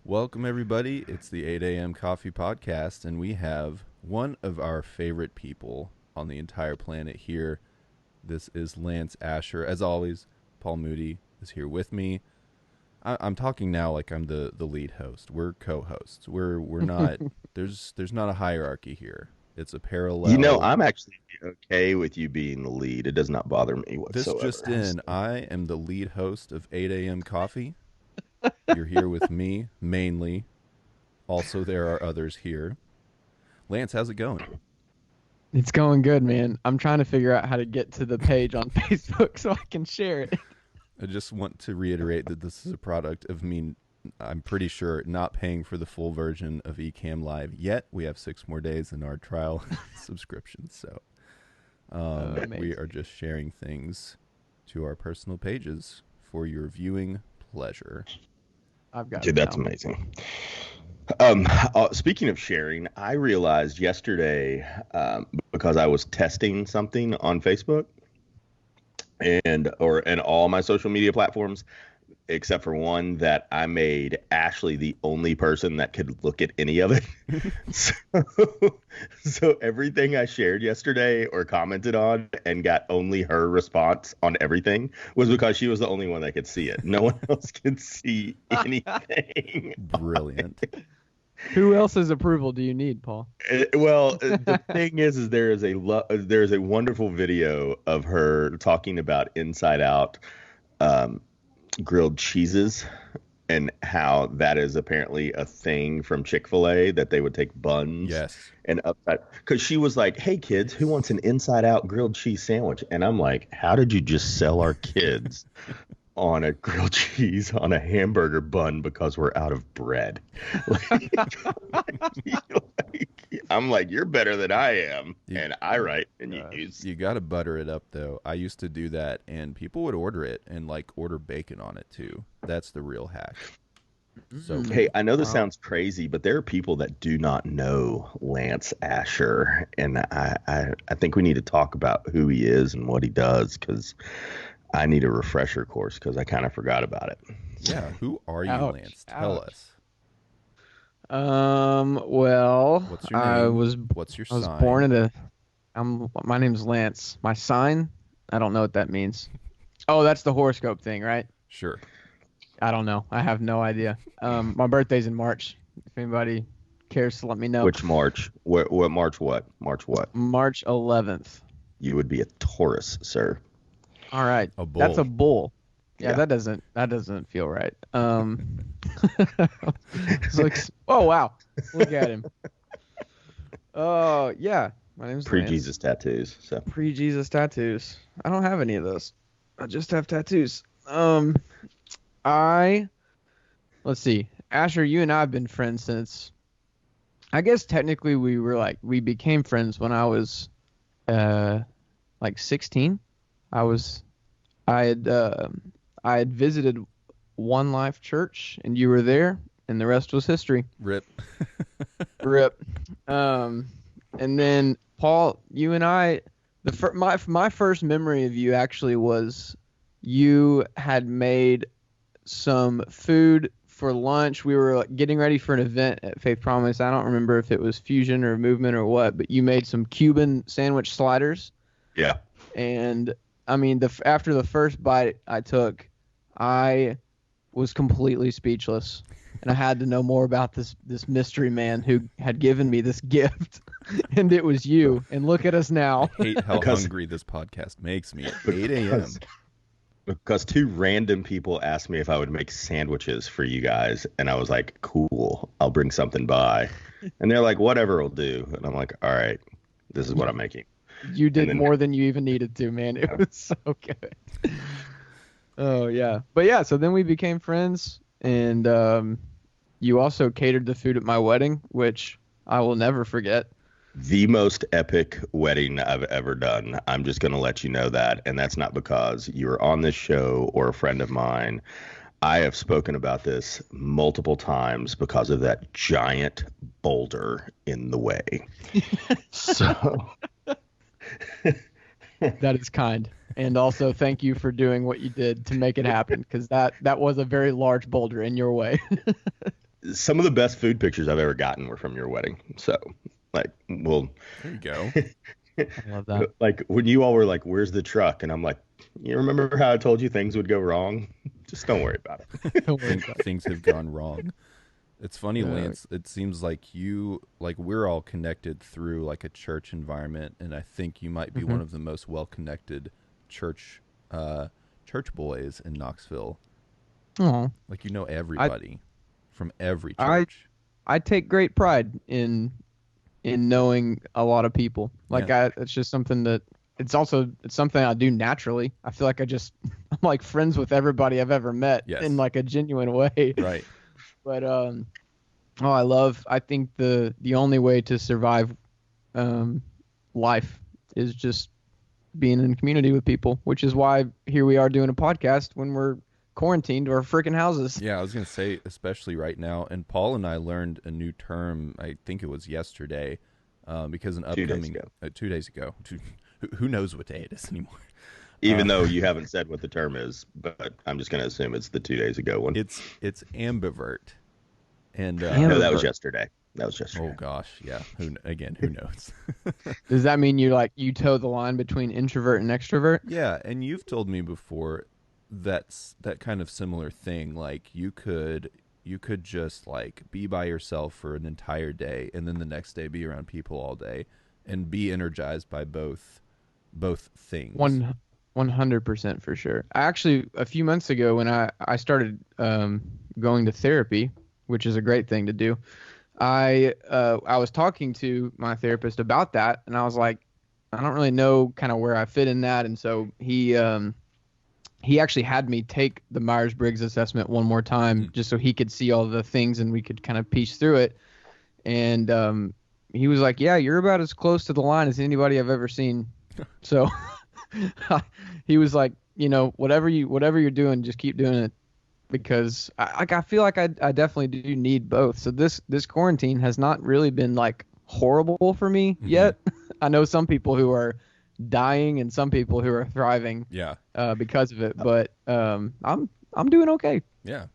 Welcome, everybody. It's the 8 a.m. Coffee Podcast, and we have one of our favorite people on the entire planet here. This is Lance Asher. As always, Paul Moody is here with me. I'm talking now like I'm the lead host. We're co-hosts. We're not. There's not a hierarchy here. It's a parallel. You know, I'm actually okay with you being the lead. It does not bother me This whatsoever. just in, I am the lead host of 8 a.m. Coffee. You're here with me, mainly. Also, there are others here. Lance, how's it going? It's going good, man. I'm trying to figure out how to get to the page on Facebook so I can share it. I just want to reiterate that this is a product of me, I'm pretty sure, not paying for the full version of Ecamm Live yet. We have 6 more days in our trial subscription, so we are just sharing things to our personal pages for your viewing pleasure. I've got Dude, that's amazing. Speaking of sharing, I realized yesterday, because I was testing something on Facebook and all my social media platforms, except for one, that I made Ashley the only person that could look at any of it. So everything I shared yesterday or commented on and got only her response on everything was because she was the only one that could see it. No one else could see anything. Brilliant. Who else's approval do you need, Paul? The thing is there is a wonderful video of her talking about Inside Out grilled cheeses and how that is apparently a thing from Chick-fil-A, that they would take buns and upside, because she was like, hey kids, who wants an Inside Out grilled cheese sandwich? And I'm like, how did you just sell our kids on a grilled cheese on a hamburger bun because we're out of bread? I'm like, you're better than I am. And I write and you use. You got to butter it up, though. I used to do that, and people would order it and order bacon on it too. That's the real hack. So hey, I know this sounds crazy, but there are people that do not know Lance Asher, and I think we need to talk about who he is and what he does, because I need a refresher course because I kind of forgot about it. Yeah, who are you, Lance? Tell us. Well, what's your name? What's your sign? I was born my name's Lance. My sign? I don't know what that means. Oh, that's the horoscope thing, right? Sure. I don't know. I have no idea. My birthday's in March. If anybody cares to let me know. Which March? What March? March what? March 11th. You would be a Taurus, sir. All right. A bull. That's a bull. Yeah, that doesn't feel right. It's like, oh wow, look at him. Oh yeah, my name's Pre-Jesus tattoos. So pre-Jesus tattoos. I don't have any of those. I just have tattoos. Let's see. Asher, you and I have been friends since. I guess technically we became friends when I was 16. I had visited One Life Church, and you were there, and the rest was history. Rip. Rip. And then Paul, you and I, my first memory of you actually was you had made some food for lunch. We were getting ready for an event at Faith Promise. I don't remember if it was Fusion or Movement or what, but you made some Cuban sandwich sliders. Yeah. And I mean, after the first bite I took, I was completely speechless, and I had to know more about this mystery man who had given me this gift, and it was you. And look at us now. I hate how hungry this podcast makes me at 8 a.m. Because 2 random people asked me if I would make sandwiches for you guys, and I was like, cool, I'll bring something by. And they're like, whatever will do. And I'm like, all right, this is what I'm making. You did more than you even needed to, man. It was so good. Oh, yeah. But yeah, so then we became friends, and you also catered the food at my wedding, which I will never forget. The most epic wedding I've ever done. I'm just going to let you know that. And that's not because you were on this show or a friend of mine. I have spoken about this multiple times because of that giant boulder in the way. So that is kind. And also, thank you for doing what you did to make it happen, because that was a very large boulder in your way. some of the best food pictures I've ever gotten were from your wedding. So, like, well, There you go. I love that. like when you all were like, "Where's the truck?" and I'm like, "You remember how I told you things would go wrong? Just don't worry about it." Don't worry about it. Things have gone wrong. It's funny, Yeah. Lance. It seems like we're all connected through like a church environment, and I think you might be Mm-hmm. one of the most well-connected church boys in Knoxville. Aw. Like you know everybody from every I- church. I take great pride in knowing a lot of people. Like it's just something that it's something I do naturally. I feel like I'm like friends with everybody I've ever met Yes. in like a genuine way. Right. But I think the only way to survive life is just being in community with people, which is why here we are doing a podcast when we're quarantined to our freaking houses. Yeah, I was gonna say, especially right now. And Paul and I learned a new term. I think it was yesterday, because an 2 days upcoming ago. 2 days ago. Who knows what day it is anymore? Even though you haven't said what the term is, but I'm just going to assume it's the 2 days ago one. It's ambivert. And No, that was Ambivert. yesterday. That was yesterday. oh gosh, yeah. Who knows? Does that mean you toe the line between introvert and extrovert? Yeah, and you've told me before that's that kind of similar thing. Like you could just like be by yourself for an entire day, and then the next day be around people all day, and be energized by both things. 100% for sure. I actually, a few months ago when I started going to therapy, which is a great thing to do, I was talking to my therapist about that, and I was like, I don't really know kind of where I fit in that, and so he actually had me take the Myers-Briggs assessment one more time just so he could see all the things and we could kind of piece through it. And he was like, yeah, you're about as close to the line as anybody I've ever seen. So he was like, whatever you're doing, just keep doing it, because I feel like I definitely do need both. So this quarantine has not really been like horrible for me yet. I know some people who are dying and some people who are thriving Yeah. because of it, but I'm doing okay. Yeah.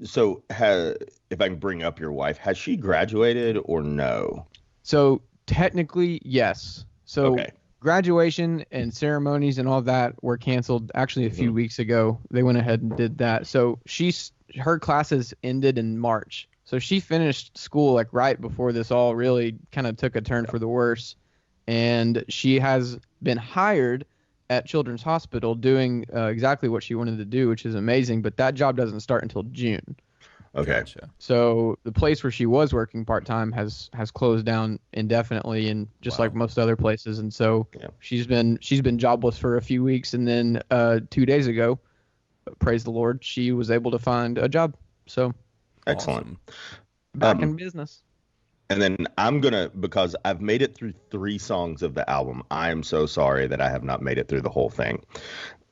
So, if I can bring up your wife, has she graduated or no? So technically, yes. So Okay. graduation and ceremonies and all that were canceled actually a few weeks ago. They went ahead and did that. So her classes ended in March. So she finished school like right before this all really kind of took a turn for the worse. And she has been hired at Children's Hospital doing exactly what she wanted to do, which is amazing. But that job doesn't start until June. Okay. Gotcha. So the place where she was working part-time has closed down indefinitely, and just Wow. like most other places. And so Yeah. she's been jobless for a few weeks. And then 2 days ago, praise the Lord, she was able to find a job. So Excellent. Awesome. back in business. And then because I've made it through 3 songs of the album. I am so sorry that I have not made it through the whole thing.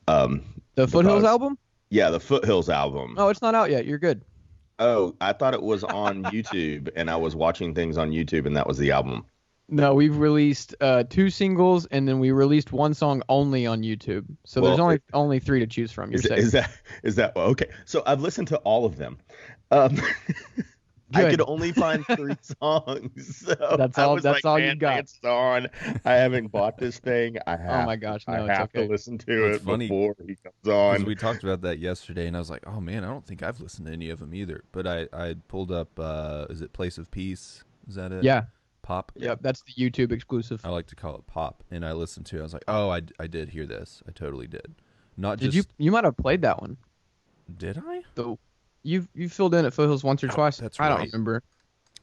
The Foothills album? Yeah, the Foothills album. Oh, it's not out yet. You're good. Oh, I thought it was on YouTube, and I was watching things on YouTube, and that was the album. No, we've released 2 singles, and then we released 1 song only on YouTube. So Well, there's only 3 to choose from. You're safe. Is that okay? So I've listened to all of them. I Good. could only find 3 songs. So That's I all- was that's like, all you man, got." It's on. I haven't bought this thing. I have. Oh my gosh, no, I it's have okay. to listen to It's it funny, before he comes 'Cause on. we talked about that yesterday, and I was like, oh man, I don't think I've listened to any of them either. But I pulled up, is it Place of Peace? Is that it? Yeah. Pop? Yep. That's the YouTube exclusive. I like to call it Pop. And I listened to it. I was like, oh, I did hear this. I totally did. Not Did just. you might have played that one. Did I? You filled in at Foothills once or twice. that's I don't right. remember.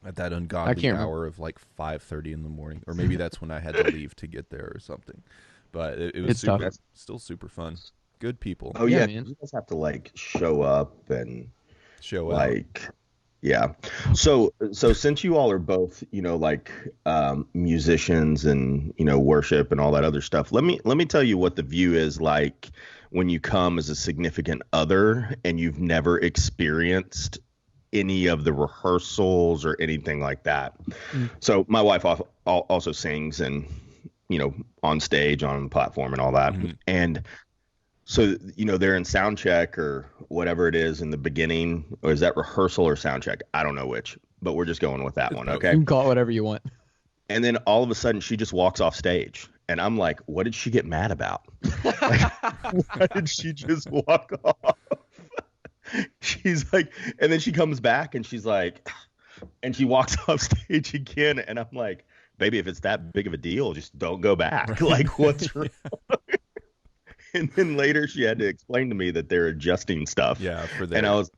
At that ungodly can't hour of like 5:30 in the morning, or maybe that's when I had to leave to get there or something. But it was It's tough. still super fun. Good people. Oh Yeah, yeah, man. you guys have to like show up and Show out. like yeah. So since you all are both like musicians and worship and all that other stuff, let me tell you what the view is like when you come as a significant other and you've never experienced any of the rehearsals or anything like that. So my wife also sings and on stage, on the platform and all that. And So, they're in sound check or whatever it is in the beginning, or is that rehearsal or sound check? I don't know which, but we're just going with that one. You Okay. can call it whatever you want. And then all of a sudden she just walks off stage and I'm like, what did she get mad about? Like, why did she just walk off? She's like, and then she comes back and she's like, and she walks off stage again. And I'm like, baby, if it's that big of a deal, just don't go back. Like, what's wrong? And then later she had to explain to me that they're adjusting stuff. Yeah, for that. And I was,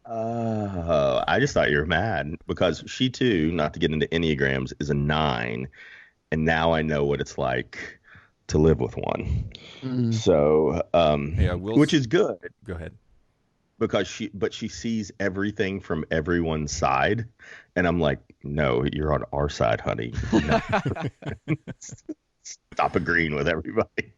I just thought you were mad because she too, not to get into Enneagrams, is a 9. And now I know what it's like to live with one. Mm. So, which is good. Go ahead. Because she sees everything from everyone's side. And I'm like, no, you're on our side, honey. No. Stop agreeing with everybody.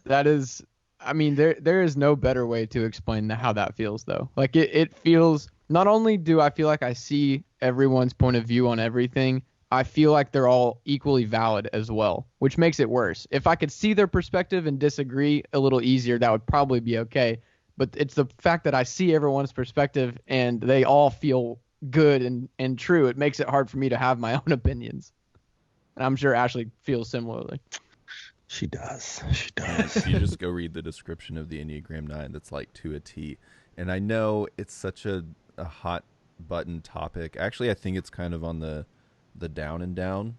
That is, I mean, there is no better way to explain how that feels, though. Like, it feels, not only do I feel like I see everyone's point of view on everything, I feel like they're all equally valid as well, which makes it worse. If I could see their perspective and disagree a little easier, that would probably be okay. But it's the fact that I see everyone's perspective and they all feel good and true. It makes it hard for me to have my own opinions. And I'm sure Ashley feels similarly. She does. You just go read the description of the Enneagram 9. That's like to a T. And I know it's such a hot button topic. Actually, I think it's kind of on the down and down,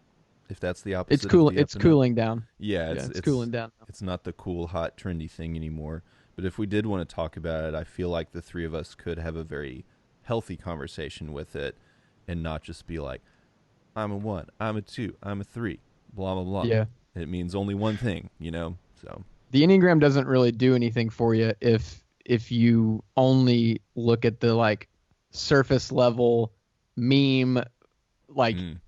if that's the opposite. It's cool. It's cooling down. Yeah, it's cooling down. It's not the cool, hot, trendy thing anymore. But if we did want to talk about it, I feel like the three of us could have a very healthy conversation with it and not just be like, I'm a 1, I'm a 2, I'm a 3, blah, blah, blah. Yeah. It means only one thing, so. The Enneagram doesn't really do anything for you if you only look at the like surface level meme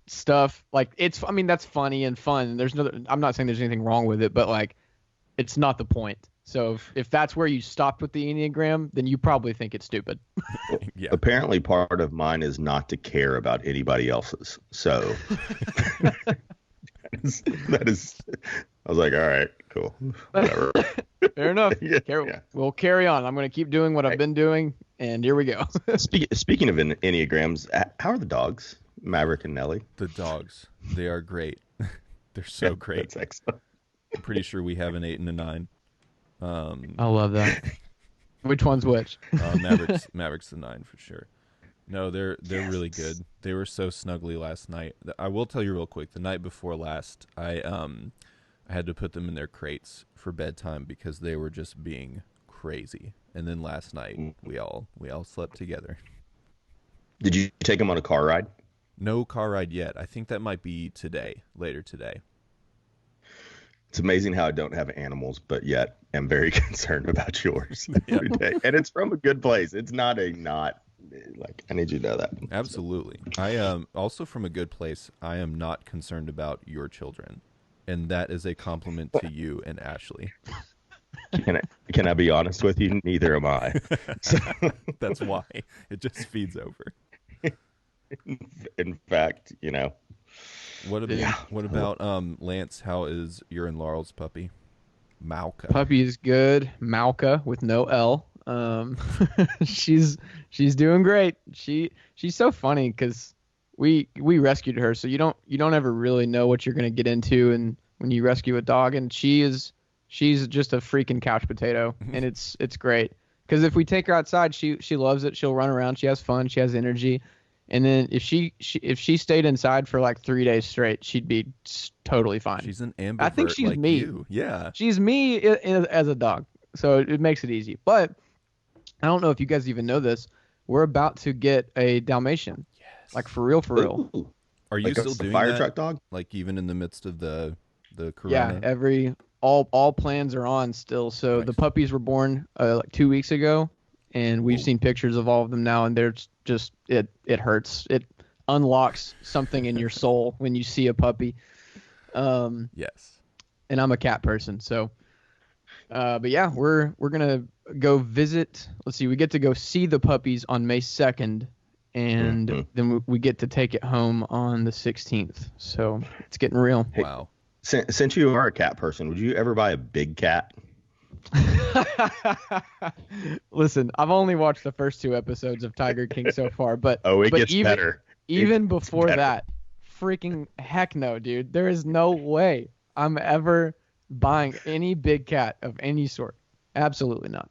stuff. Like that's funny and fun. I'm not saying there's anything wrong with it, but like it's not the point. So if that's where you stopped with the Enneagram, then you probably think it's stupid. Yeah. Apparently part of mine is not to care about anybody else's. So that is, I was like, all right, cool, whatever. Fair enough. Yeah. We'll carry on. I'm going to keep doing what I've been doing, and here we go. Speaking of Enneagrams, how are the dogs, Maverick and Nelly? The dogs, they are great. They're so great. That's excellent. I'm pretty sure we have an 8 and a 9. I love that. Which one's which? Maverick's the 9 for sure. No, they're really good. They were so snuggly last night. I will tell you real quick. The night before last, I had to put them in their crates for bedtime because they were just being crazy. And then last night we all slept together. Did you take them on a car ride? No car ride yet. I think that might be later today. It's amazing how I don't have animals, but yet am very concerned about yours every day. And it's from a good place. It's not like, I need you to know that. Absolutely. I am also from a good place. I am not concerned about your children. And that is a compliment to you and Ashley. Can I be honest with you? Neither am I. So, that's why. It just feeds over. In fact, What about Lance? How is your and Laurel's puppy? Malka. Puppy is good. Malka with no L. She's doing great. She's so funny because we rescued her, so you don't ever really know what you're gonna get into, and when you rescue a dog, and she's just a freaking couch potato, and it's great because if we take her outside, she loves it. She'll run around. She has fun. She has energy. And then if she stayed inside for like 3 days straight, she'd be totally fine. She's an ambivert. I think she's like me. You. Yeah. She's me as a dog, so it makes it easy. But I don't know if you guys even know this. We're about to get a Dalmatian. Yes. Like for real. Ooh. Are you Like still a doing fire that? truck dog? Like even in the midst of the corona? Yeah, all plans are on still. So Nice. the puppies were born like 2 weeks ago, and we've seen pictures of all of them now, and they're just it hurts. It unlocks something in your soul when you see a puppy. Yes. And I'm a cat person, so but yeah, we're gonna go visit. Let's see, we get to go see the puppies on May 2nd, and then we get to take it home on the 16th. So it's getting real. Hey, Wow. Since you are a cat person, would you ever buy a big cat? Listen, I've only watched the first 2 episodes of Tiger King so far, but it but gets better. Even It gets before better. that, freaking heck no, dude. There is no way I'm ever buying any big cat of any sort. Absolutely not.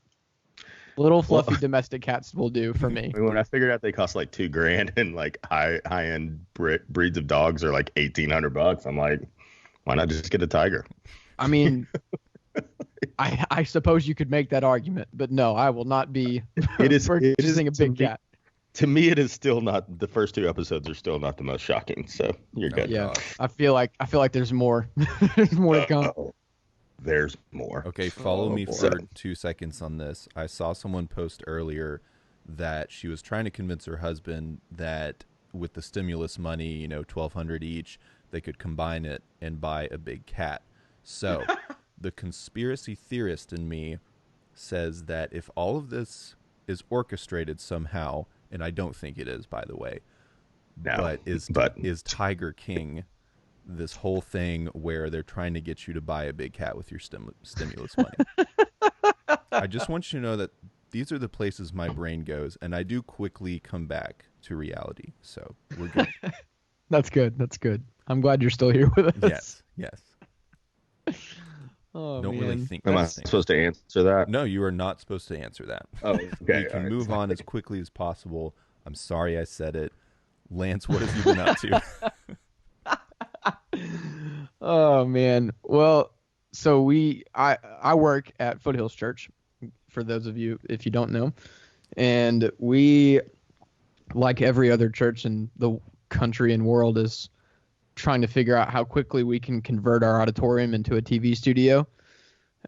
Little fluffy domestic cats will do for me. I mean, when I figured out they cost like $2,000 and like high end breeds of dogs are like $1,800, I'm like, why not just get a tiger? I mean, I suppose you could make that argument, but no, I will not be purchasing a big cat. To me, it is still not. The first 2 episodes are still not the most shocking. So you're good. Yeah, I feel like there's more. There's more to come. There's more. Okay, follow me for 2 seconds on this. I saw someone post earlier that she was trying to convince her husband that with the stimulus money, $1,200 each, they could combine it and buy a big cat. So the conspiracy theorist in me says that if all of this is orchestrated somehow, and I don't think it is, by the way, but is Tiger King this whole thing where they're trying to get you to buy a big cat with your stimulus money? I just want you to know that these are the places my brain goes, and I do quickly come back to reality. So we're good. That's good. That's good. I'm glad you're still here with us. Yes. Oh, don't man. really think. Am I supposed to answer that? No, you are not supposed to answer that. Oh, okay. You can move on as quickly as possible. I'm sorry I said it. Lance, what have you been up to? Oh man. Well, so I work at Foothills Church, for those of you if you don't know, and we, like every other church in the country and world, is trying to figure out how quickly we can convert our auditorium into a TV studio.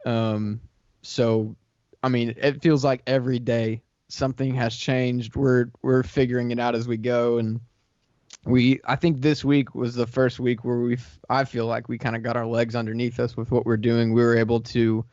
So, I mean, it feels like every day something has changed. We're figuring it out as we go, and I think this week was the first week where I feel like we kind of got our legs underneath us with what we're doing. We were able to,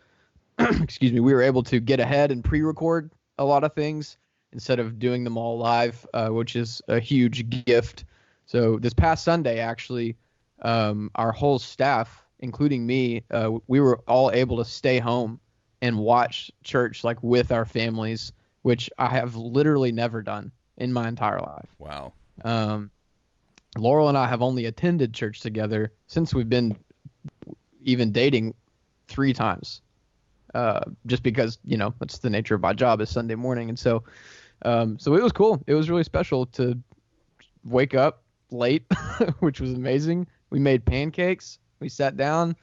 we were able to get ahead and pre-record a lot of things instead of doing them all live, which is a huge gift. So this past Sunday, actually, our whole staff, including me, we were all able to stay home and watch church like with our families, which I have literally never done in my entire life. Wow. Laurel and I have only attended church together since we've been even dating 3 times, just because, that's the nature of my job is Sunday morning. And so it was cool. It was really special to wake up late, which was amazing. We made pancakes. We sat down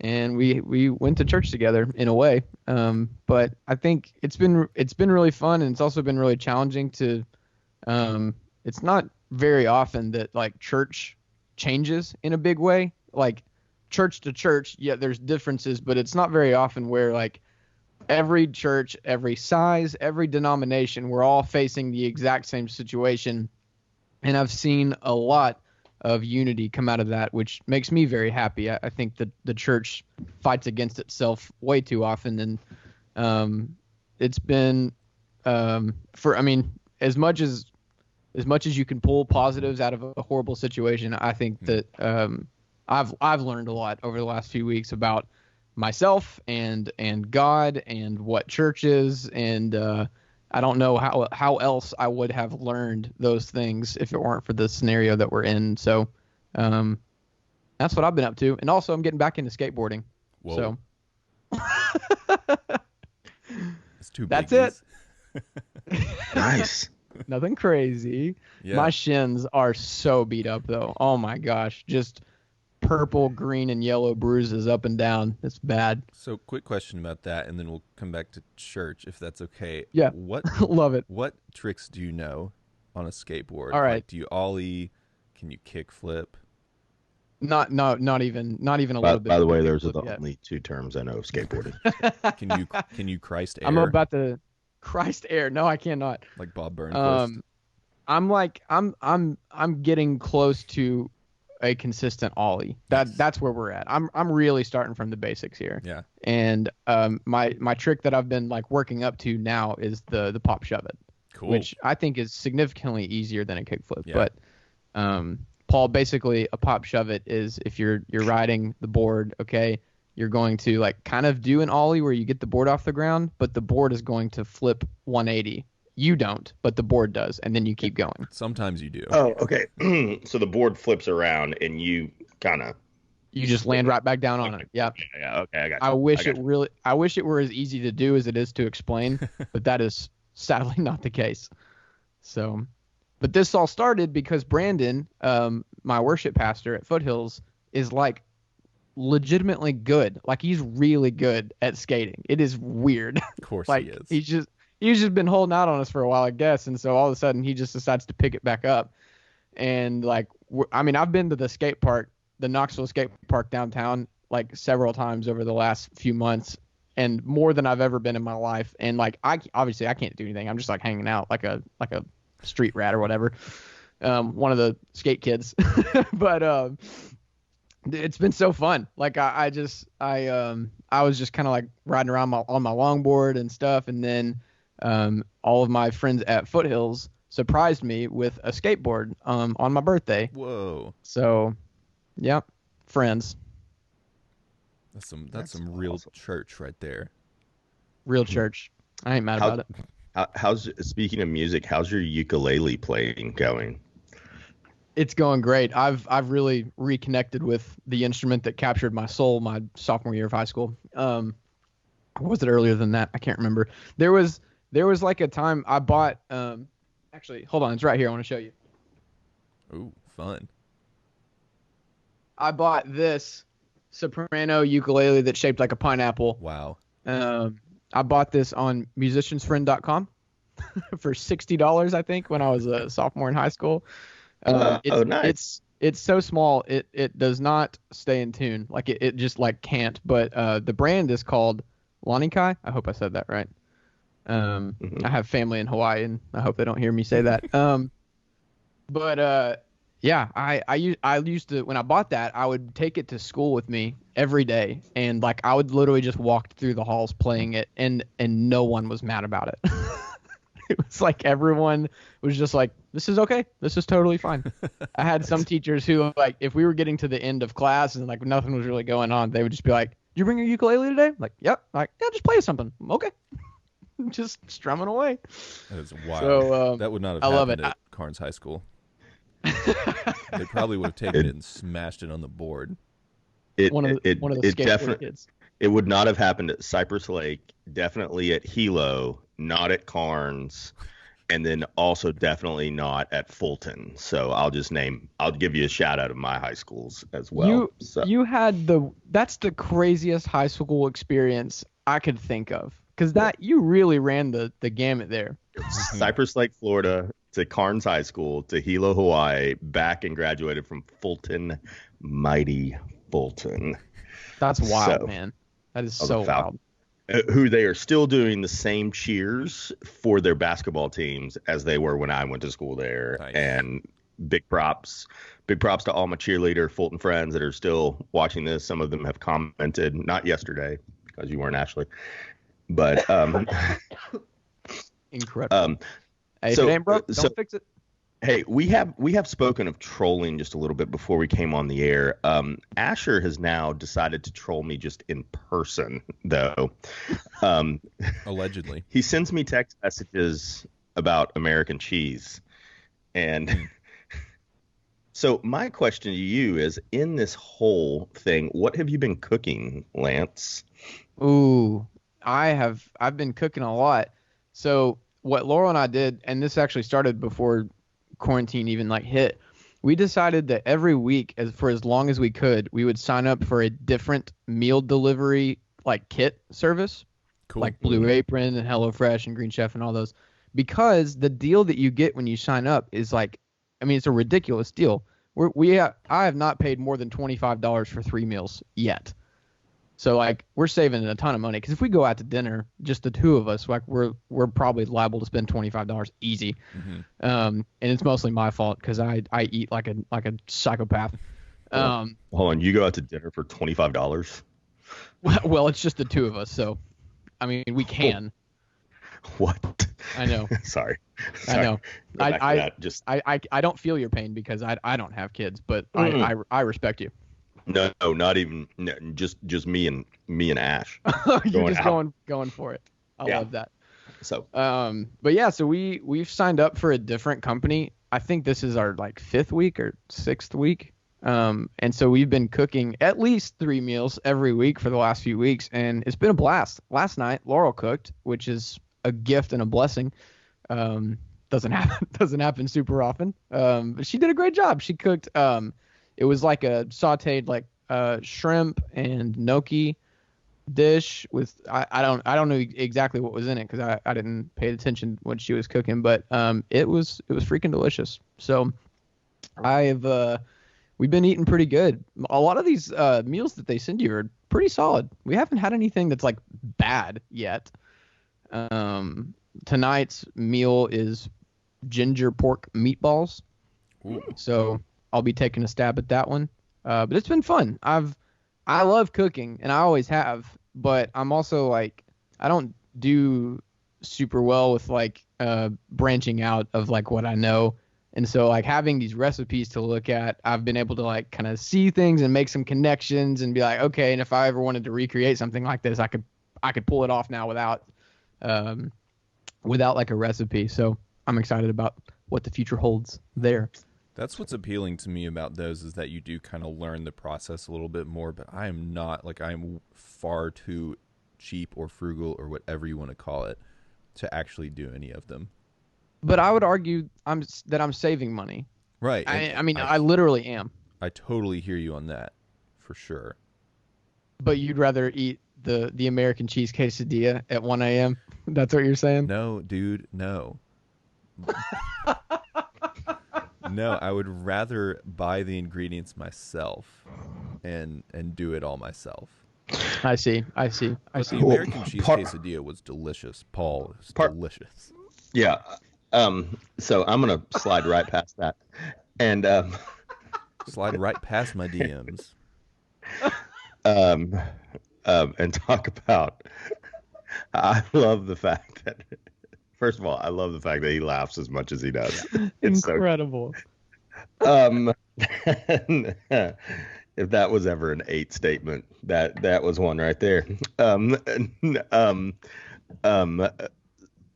and we went to church together in a way. But I think it's been really fun, and it's also been really challenging to, it's not very often that like church changes in a big way, like church to church. Yeah, there's differences, but it's not very often where like every church, every size, every denomination, we're all facing the exact same situation. And I've seen a lot of unity come out of that, which makes me very happy. I think that the church fights against itself way too often. And it's been as much as you can pull positives out of a horrible situation, I think that I've learned a lot over the last few weeks about myself and God and what church is, and I don't know how else I would have learned those things if it weren't for the scenario that we're in. So that's what I've been up to, and also I'm getting back into skateboarding. Whoa. So it's too big. That's it. Nice. Nothing crazy. Yeah. My shins are so beat up though. Oh my gosh, just purple, green, and yellow bruises up and down. It's bad. So quick question about that, and then we'll come back to church if that's okay. Yeah. What Love it. What tricks do you know on a skateboard? All right. Like, do you ollie? Can you kick flip? Not even a little bit. By the way, those are flip the yet. only 2 terms I know of skateboarding. Can you Christ air? I'm about to Christ air. No, I cannot. Like Bob Burnquist. I'm getting close to a consistent ollie. That's where we're at. I'm really starting from the basics here. Yeah. And my trick that I've been like working up to now is the pop shove it. Cool. Which I think is significantly easier than a kickflip. Yeah. But Paul, basically a pop shove it is if you're riding the board, okay, you're going to like kind of do an ollie where you get the board off the ground, but the board is going to flip 180. You don't, but the board does, and then you keep going. Sometimes you do. Oh, okay. So the board flips around and you kind of. You just land right back down on it. Yep. Yeah. Okay. I got you. I wish it were as easy to do as it is to explain, but that is sadly not the case. So, but this all started because Brandon, my worship pastor at Foothills, is like legitimately good. Like he's really good at skating. It is weird. Of course Like he is. he's just been holding out on us for a while, I guess, and so all of a sudden he just decides to pick it back up. And like, I mean, I've been to the skate park, the Knoxville skate park downtown, like several times over the last few months, and more than I've ever been in my life. And like, I can't do anything. I'm just like hanging out like a street rat or whatever. One of the skate kids, but it's been so fun. Like I was just kind of like riding around on my longboard and stuff, and then all of my friends at Foothills surprised me with a skateboard on my birthday. Whoa. So, yep, friends. That's some real awesome. church right there. Real church. I ain't mad about it. How's speaking of music? How's your ukulele playing going? It's going great. I've really reconnected with the instrument that captured my soul my sophomore year of high school. Or was it earlier than that? I can't remember. There was like a time I bought. Actually, hold on. It's right here. I want to show you. Ooh, fun. I bought this soprano ukulele that's shaped like a pineapple. Wow. I bought this on musiciansfriend.com for $60, I think, when I was a sophomore in high school. Nice. It's so small, it does not stay in tune. Like it just like can't. But the brand is called Lanikai. I hope I said that right. I have family in Hawaii, and I hope they don't hear me say that. Yeah, I used to, when I bought that, I would take it to school with me every day, and like I would literally just walk through the halls playing it, and no one was mad about it. It was like everyone was just like, this is okay, this is totally fine. I had some teachers who, like, if we were getting to the end of class and like nothing was really going on, they would just be like, did you bring your ukulele today? I'm like, yep. I'm like, yeah, just play something. Okay. Just strumming away. That is wild. So, that would not have I love happened it. at Carnes High School. They probably would have taken it and smashed it on the board. One of the skateboard kids. It would not have happened at Cypress Lake, definitely at Hilo, not at Carnes, and then also definitely not at Fulton. So I'll give you a shout out of my high schools as well. You had that's the craziest high school experience I could think of, because you really ran the gamut there. Cypress Lake, Florida, to Carnes High School, to Hilo, Hawaii, back and graduated from Fulton, mighty Fulton. That's wild, man. That is so wild. Who they are still doing the same cheers for their basketball teams as they were when I went to school there. Nice. And big props to all my cheerleader Fulton friends that are still watching this. Some of them have commented, not yesterday because you weren't, Ashley, but incredible. Hey, if it ain't broke, don't fix it. Hey, we have spoken of trolling just a little bit before we came on the air. Asher has now decided to troll me just in person, though. Allegedly. He sends me text messages about American cheese. And so my question to you is, in this whole thing, what have you been cooking, Lance? Ooh, I've been cooking a lot. So what Laurel and I did, and this actually started before quarantine even like hit, we decided that every week, for as long as we could, we would sign up for a different meal delivery like kit service. Cool. Like Blue Apron and HelloFresh and Green Chef and all those, because the deal that you get when you sign up is like, I mean, it's a ridiculous deal. I have not paid more than $25 for 3 meals yet. So like we're saving a ton of money, because if we go out to dinner, just the two of us, like we're probably liable to spend $25 easy. Mm-hmm. And it's mostly my fault because I eat like a psychopath. Hold on, you go out to dinner for $25? Well, it's just the two of us, so I mean we can. What? I know. Sorry. I know. I I don't feel your pain because I don't have kids, but I respect you. No, not even. No, just me and Ash. You're Going just out. going for it. I Yeah. love that. So But yeah, so we've signed up for a different company. I think this is our like 5th week or 6th week. And so we've been cooking at least 3 meals every week for the last few weeks, and it's been a blast. Last night, Laurel cooked, which is a gift and a blessing. Doesn't happen super often. But she did a great job. She cooked. It was like a sautéed like shrimp and gnocchi dish with I don't know exactly what was in it because I didn't pay attention when she was cooking, but it was freaking delicious. So we've been eating pretty good. A lot of these meals that they send you are pretty solid. We haven't had anything that's like bad yet. Tonight's meal is ginger pork meatballs. Ooh. So I'll be taking a stab at that one. But it's been fun. I love cooking, and I always have, but I'm also like, I don't do super well with like branching out of like what I know. And so like having these recipes to look at, I've been able to like kind of see things and make some connections and be like, okay, and if I ever wanted to recreate something like this, I could pull it off now without like a recipe. So I'm excited about what the future holds there. That's what's appealing to me about those is that you do kind of learn the process a little bit more, but I am not like I'm far too cheap or frugal or whatever you want to call it to actually do any of them. But I would argue I'm saving money. Right. I mean, I literally am. I totally hear you on that, for sure. But you'd rather eat the American cheese quesadilla at 1 a.m.? That's what you're saying? No, dude, no. No, I would rather buy the ingredients myself and do it all myself. I see. But the American cheese quesadilla was delicious, Paul. It was delicious. yeah. So I'm gonna slide right past that, and Slide right past my DMs. and talk about. I love the fact that. First of all, I love the fact that he laughs as much as he does. It's incredible. So, if that was ever an 8 statement, that was one right there.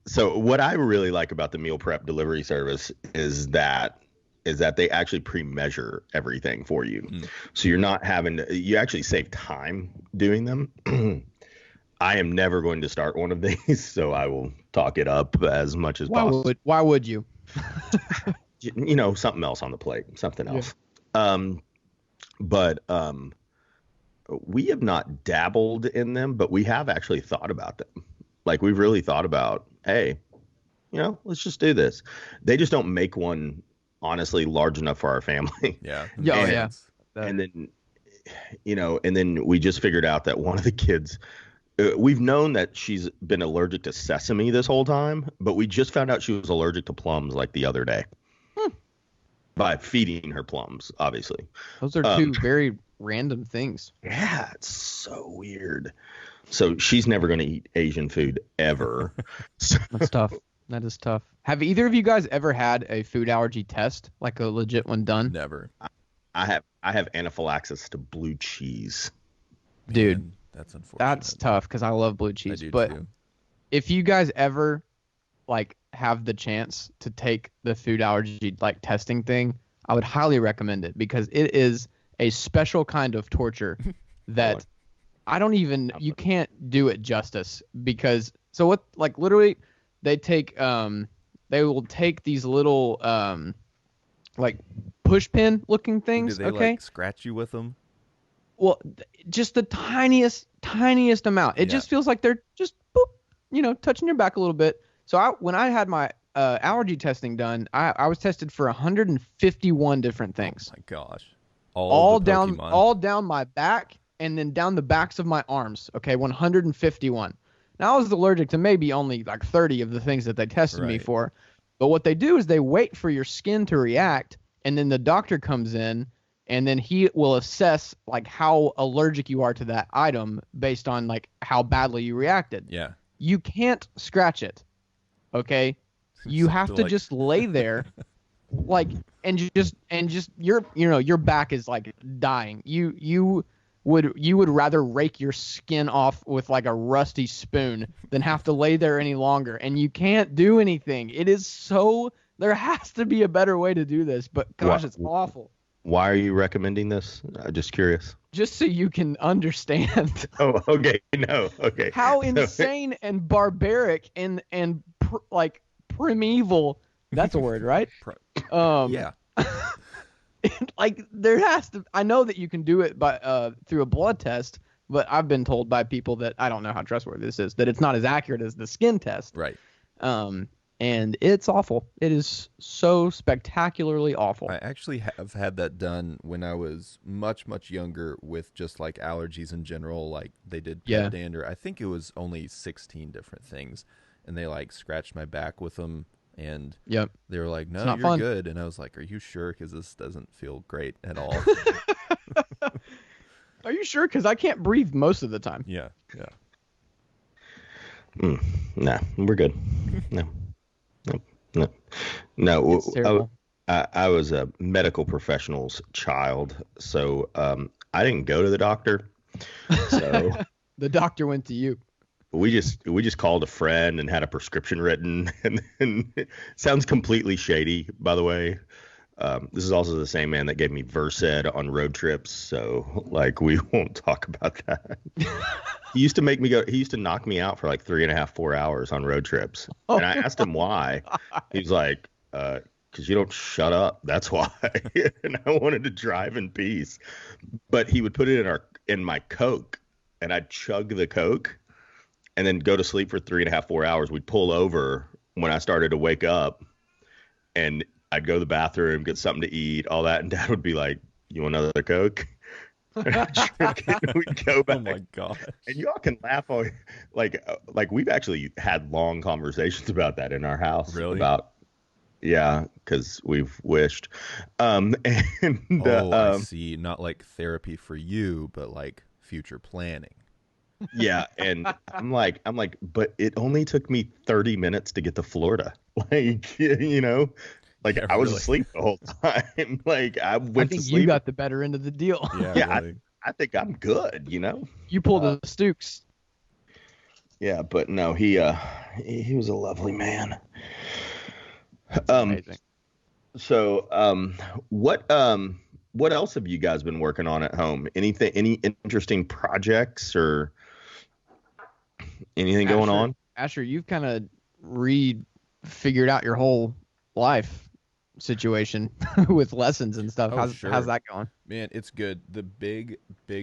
So what I really like about the meal prep delivery service is that they actually pre-measure everything for you. So you're not you actually save time doing them. I am never going to start one of these, so I will talk it up as much as possible. Why would you? Something else on the plate, something else. Yeah. But we have not dabbled in them, but we have actually thought about them. Like we've really thought about, hey, let's just do this. They just don't make one honestly large enough for our family. Yeah. Yeah. And then, and then we just figured out that one of the kids. We've known that she's been allergic to sesame this whole time, but we just found out she was allergic to plums like the other day by feeding her plums, obviously. Those are two very random things. Yeah, it's so weird. So she's never going to eat Asian food ever. That's tough. That is tough. Have either of you guys ever had a food allergy test, like a legit one done? Never. I have anaphylaxis to blue cheese. Dude. Man, that's unfortunate. That's tough because I love blue cheese. I do but too. If you guys ever have the chance to take the food allergy testing thing, I would highly recommend it because it is a special kind of torture that you can't do it justice because literally they will take these little push pin looking things. Do they scratch you with them? Well, just the tiniest amount. It just feels like they're just boop, touching your back a little bit. So when I had my allergy testing done, I was tested for 151 different things. Oh my gosh. All down my back and then down the backs of my arms. Okay, 151. Now I was allergic to maybe only 30 of the things that they tested me for. But what they do is they wait for your skin to react, and then the doctor comes in, and then he will assess how allergic you are to that item based on how badly you reacted. Yeah. You can't scratch it. Okay? You have to just lay there just your back is like dying. You would rather rake your skin off with like a rusty spoon than have to lay there any longer, and you can't do anything. It is so, there has to be a better way to do this, but gosh, it's awful. Why are you recommending this? Just curious. Just so you can understand. Oh, okay. No, okay. How insane and barbaric and like primeval. That's a word, right? Yeah. Like there has to. I know that you can do it by through a blood test, but I've been told by people that I don't know how trustworthy this is, that it's not as accurate as the skin test. Right. And it's awful. It is so spectacularly awful. I actually have had that done when I was much, much younger with just like allergies in general. Like they did pet dander. I think it was only 16 different things. And they like scratched my back with them. And they were like, no, you're fun. good. And I was like, are you sure? Because this doesn't feel great at all. Are you sure? Because I can't breathe most of the time. Yeah. Nah, we're good. No. I was a medical professional's child, so I didn't go to the doctor. So the doctor went to you. We just called a friend and had a prescription written, and it sounds completely shady, by the way. This is also the same man that gave me Versed on road trips, so like we won't talk about that. He used to knock me out for like 3.5, 4 hours on road trips. And I asked him why. He's like, because you don't shut up. That's why. And I wanted to drive in peace. But he would put it in my Coke, and I'd chug the Coke and then go to sleep for 3.5, 4 hours. We'd pull over when I started to wake up, and I'd go to the bathroom, get something to eat, all that. And Dad would be like, you want another Coke? And I'd drink it, and we'd go back. Oh my gosh. And y'all can laugh like we've actually had long conversations about that in our house. Really? Because we've wished. I see. Not like therapy for you, but like future planning. Yeah, and I'm like, but it only took me 30 minutes to get to Florida. Like, you know, like Yeah, I was really. asleep the whole time. Like I went I to think sleep. you got the better end of the deal. Yeah, Really. I think I'm good, you know. You pulled the Stooks. Yeah, but no, he was a lovely man. Amazing. So, what else have you guys been working on at home? Any interesting projects or anything going on? Asher, you've kind of figured out your whole life situation with lessons and stuff. Oh, sure. How's that going? Man, it's good. The big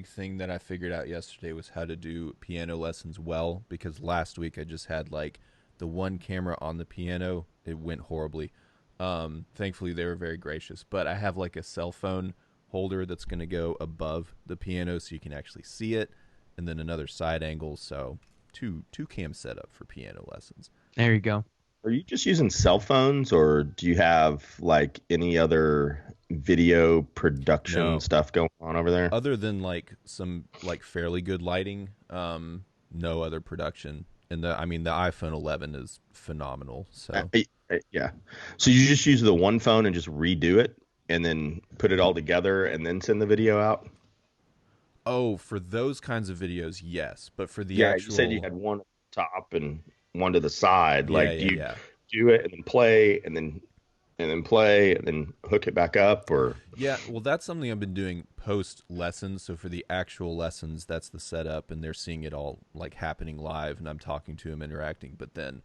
thing that I figured out yesterday was how to do piano lessons well, because last week I just had like the one camera on the piano. It went horribly. Thankfully they were very gracious, but I have like a cell phone holder that's going to go above the piano so you can actually see it, and then another side angle. So two cam setup for piano lessons. There you go. Are you just using cell phones, or do you have like any other video production stuff going on over there? Other than like some like fairly good lighting, no other production. And the iPhone 11 is phenomenal. So yeah. So you just use the one phone and just redo it and then put it all together and then send the video out? Oh, for those kinds of videos, yes. But for the actual... you said you had one at the top and one to the side. Do you yeah. do it and then play and then play and then hook it back up, or? Yeah, well, that's something I've been doing post lessons. So for the actual lessons, that's the setup, and they're seeing it all like happening live, and I'm talking to them, interacting. But then,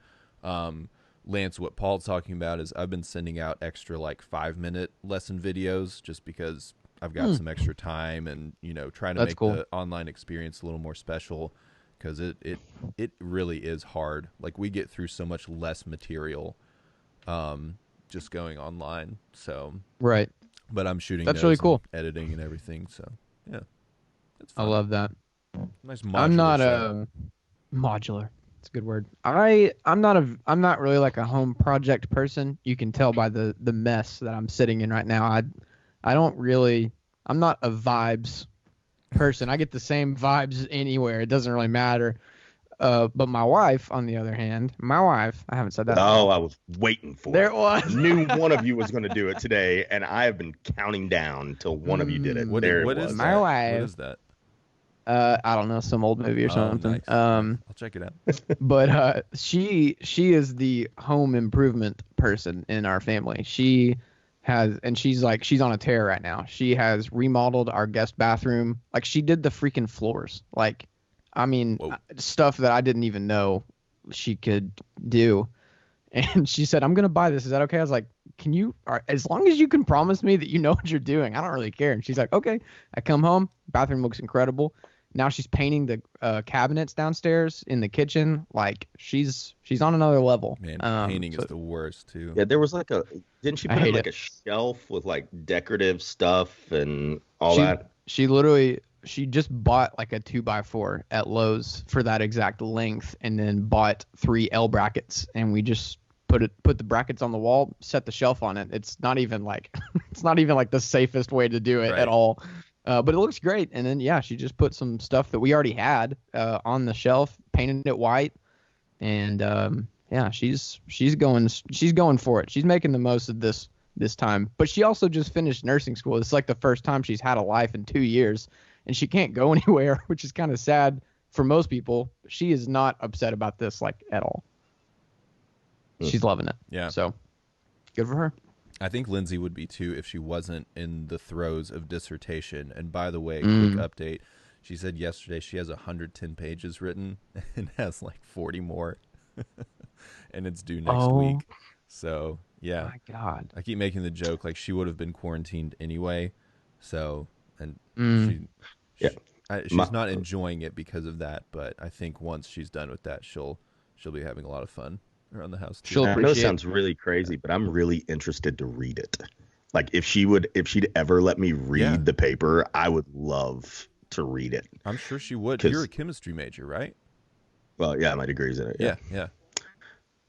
Lance, what Paul's talking about is I've been sending out extra like 5-minute lesson videos just because I've got some extra time, and trying to make the online experience a little more special, because it really is hard. Like we get through so much less material just going online. So right. But I'm shooting. That's really cool. Editing and everything. So yeah, it's I fun. love that. Nice modular. I'm not setup. modular. It's a good word. I'm not really like a home project person. You can tell by the mess that I'm sitting in right now. I'm not a vibes person. I get the same vibes anywhere. It doesn't really matter. but my wife, on the other hand, I haven't said that. Oh, I was waiting for There it. it was. Knew one of you was going to do it today, and I have been counting down till one of you did it. What There what it is was. My that? wife. What is that? I don't know, some old movie or something. Nice. I'll check it out. But she is the home improvement person in our family. She's on a tear right now. She has remodeled our guest bathroom. Like, she did the freaking floors. Like, I mean, Whoa. stuff that I didn't even know she could do. And she said, "I'm gonna buy this. Is that okay?" I was like, as long as you can promise me that you know what you're doing, I don't really care. And she's like, "Okay." I come home, bathroom looks incredible. Now she's painting the cabinets downstairs in the kitchen. Like, she's on another level. Man, painting is the worst too. Yeah, there was didn't she I put in hate like it. a shelf with like decorative stuff and all She- that? She just bought like a 2x4 at Lowe's for that exact length, and then bought 3 L brackets, and we just put the brackets on the wall, set the shelf on it. It's not even like the safest way to do it Right. at all. But it looks great. And then she just put some stuff that we already had on the shelf, painted it white, and she's going for it. She's making the most of this time. But she also just finished nursing school. It's like the first time she's had a life in 2 years, and she can't go anywhere, which is kind of sad for most people. She is not upset about this like at all. She's loving it. Yeah. So good for her. I think Lindsay would be too if she wasn't in the throes of dissertation. And by the way, Mm. quick update. She said yesterday she has 110 pages written and has like 40 more. And it's due next week. So, yeah. My God. I keep making the joke like she would have been quarantined anyway. So, and Yeah. she's not enjoying it because of that, but I think once she's done with that, she'll be having a lot of fun around the house too. She'll I know it appreciate- sounds really crazy, but I'm really interested to read it. Like if she'd ever let me read Yeah. the paper, I would love to read it. I'm sure she would. 'Cause- You're a chemistry major, right? Well, yeah, my degree's in it. Yeah.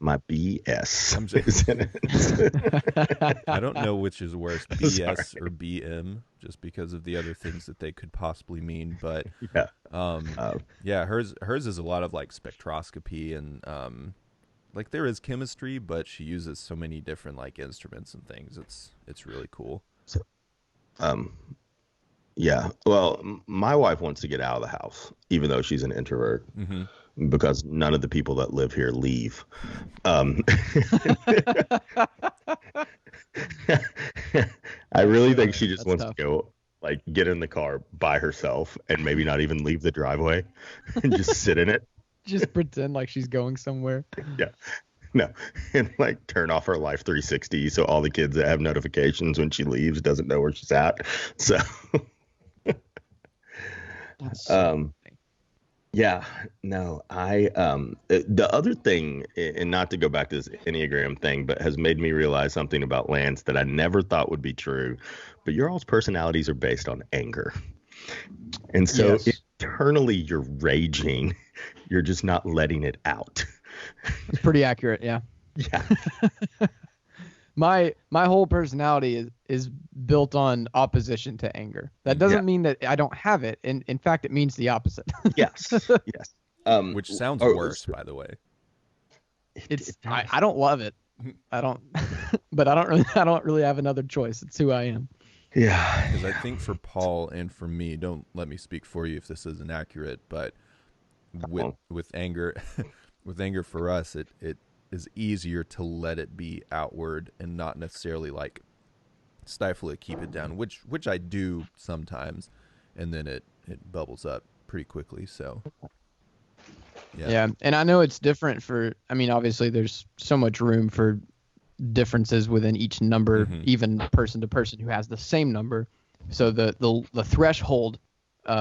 My BS I'm just- is in it. I don't know which is worse, BS or BM, just because of the other things that they could possibly mean. But Yeah. hers is a lot of like spectroscopy and like there is chemistry, but she uses so many different like instruments and things. It's really cool. Yeah. Well, my wife wants to get out of the house, even though she's an introvert, because none of the people that live here leave. I really think she just That's wants tough. to go, like, get in the car by herself and maybe not even leave the driveway and just sit in it. Just pretend like she's going somewhere. Yeah. No, and like turn off her Life 360 so all the kids that have notifications when she leaves doesn't know where she's at. So, yeah, no, the other thing, and not to go back to this Enneagram thing, but has made me realize something about Lance that I never thought would be true. But your all's personalities are based on anger, and so Yes. internally you're raging, you're just not letting it out. It's pretty accurate, yeah. Yeah. My whole personality is built on opposition to anger. That doesn't mean that I don't have it. In fact, it means the opposite. Yes. Yes. Which sounds or- worse, by the way. I don't love it. I don't, but I don't really have another choice. It's who I am. Yeah. Because I think for Paul and for me, don't let me speak for you if this isn't accurate, but with anger, with anger for us, it is easier to let it be outward and not necessarily like stifle it, keep it down, which I do sometimes, and then it bubbles up pretty quickly. So Yeah, and I know it's different I mean, obviously there's so much room for differences within each number, even person to person who has the same number. So the threshold,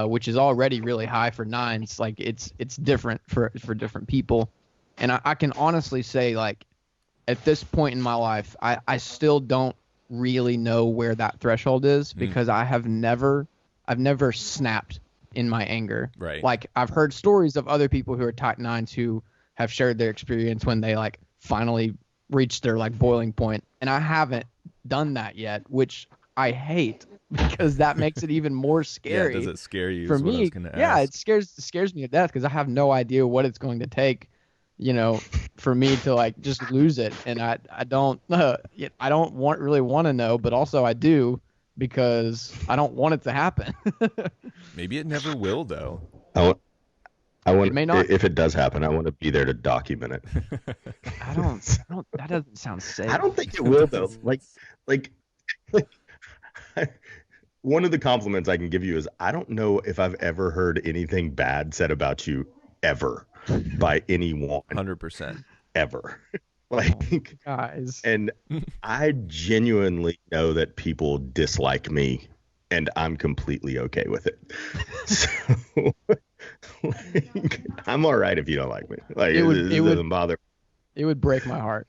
which is already really high for 9s, like it's different for different people. And I can honestly say, like, at this point in my life, I still don't really know where that threshold is because I've never snapped in my anger. Right. Like, I've heard stories of other people who are type 9s who have shared their experience when they like finally reached their like boiling point, and I haven't done that yet, which I hate because that makes it even more scary. Yeah, does it scare you? For is what I me, was gonna yeah, ask. it scares me to death because I have no idea what it's going to take, for me to like just lose it, and I don't really want to know, but also I do because I don't want it to happen. Maybe it never will, though. I want It may not. if it does happen, I want to be there to document it. I don't. That doesn't sound safe. I don't think it will though. Like one of the compliments I can give you is I don't know if I've ever heard anything bad said about you ever by anyone 100%. ever. Like, guys. and I genuinely know that people dislike me, and I'm completely okay with it. So, like, I'm all right if you don't like me. Like, it doesn't bother. It would break my heart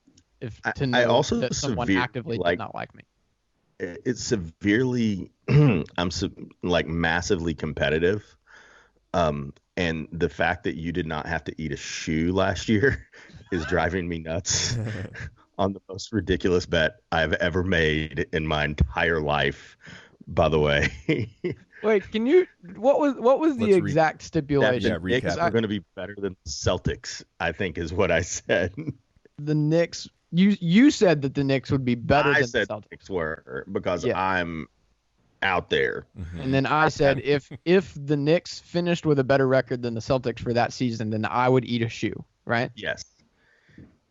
to know I also that someone actively did not like me. It's severely, like massively competitive. And the fact that you did not have to eat a shoe last year is driving me nuts on the most ridiculous bet I've ever made in my entire life, by the way. Wait, can you what was the exact stipulation? That the Knicks are going to be better than the Celtics, I think is what I said. The Knicks, you said that the Knicks would be better than the Celtics. The Knicks were because I'm out there. And then I said if the Knicks finished with a better record than the Celtics for that season, then I would eat a shoe, right? Yes.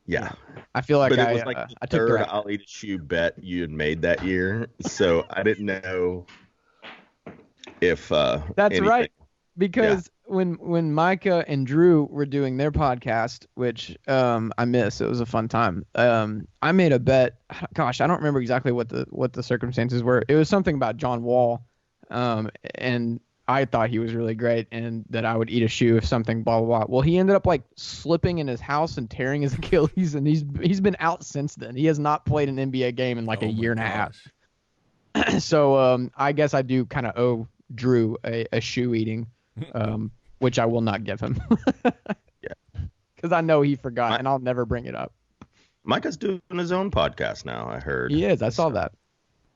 Yeah. I feel like it was like the I took third I'll eat a shoe bet you had made that year. So I didn't know if that's anything. right. Because when Micah and Drew were doing their podcast, which I miss, it was a fun time. I made a bet. Gosh, I don't remember exactly what the circumstances were. It was something about John Wall, and I thought he was really great, and that I would eat a shoe if something blah blah blah. Well, he ended up like slipping in his house and tearing his Achilles, and he's been out since then. He has not played an NBA game in like a year and a half. So I guess I do kind of owe Drew a shoe eating. Which I will not give him. Yeah, because I know he forgot, and I'll never bring it up. Micah's doing his own podcast now. I heard he is. I saw that.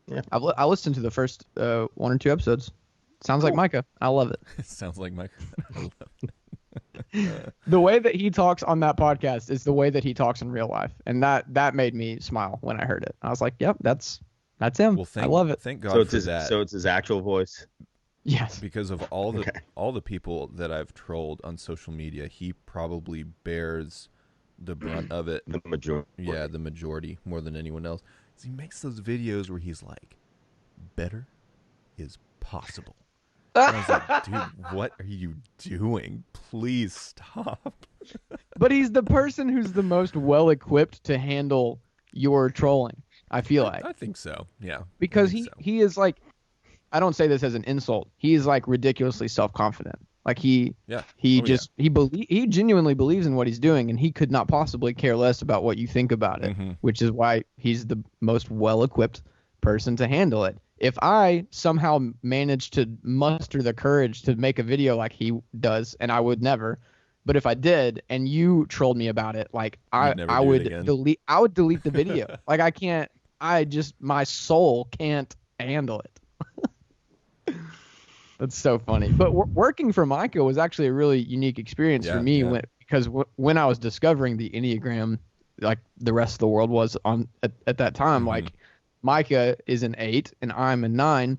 Yeah, I listened to the first 1 or 2 episodes. Sounds like Micah. I love it. Sounds like Micah. I love it. The way that he talks on that podcast is the way that he talks in real life, and that made me smile when I heard it. I was like, "Yep, that's him." Well, I love it. Thank God for that. So it's his actual voice. Yes. Because of all the people that I've trolled on social media, he probably bears the brunt of it. The majority. Yeah, the majority more than anyone else. He makes those videos where he's like, "Better is possible." And I was like, dude, what are you doing? Please stop. But he's the person who's the most well equipped to handle your trolling. I feel like. I think so. Yeah. Because he is like, I don't say this as an insult. He is like ridiculously self-confident. Like he genuinely believes in what he's doing, and he could not possibly care less about what you think about it, which is why he's the most well-equipped person to handle it. If I somehow managed to muster the courage to make a video like he does, and I would never, but if I did and you trolled me about it, like I would delete the video. Like my soul can't handle it. That's so funny. But working for Micah was actually a really unique experience for me because when I was discovering the Enneagram, like the rest of the world was at that time, like Micah is an 8 and I'm a 9,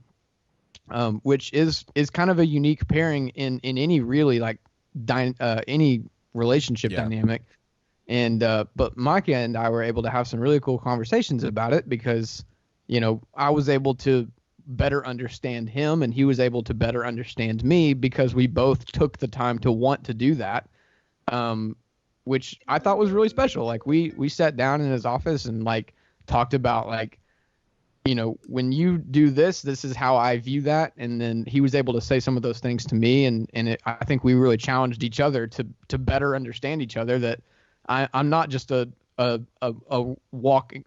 which is kind of a unique pairing in any really like any relationship dynamic. And but Micah and I were able to have some really cool conversations about it because, I was able to better understand him and he was able to better understand me because we both took the time to want to do that, which I thought was really special. Like we sat down in his office and like talked about like, when you do this is how I view that. And then he was able to say some of those things to me. And I think we really challenged each other to better understand each other, that I'm not just a walking,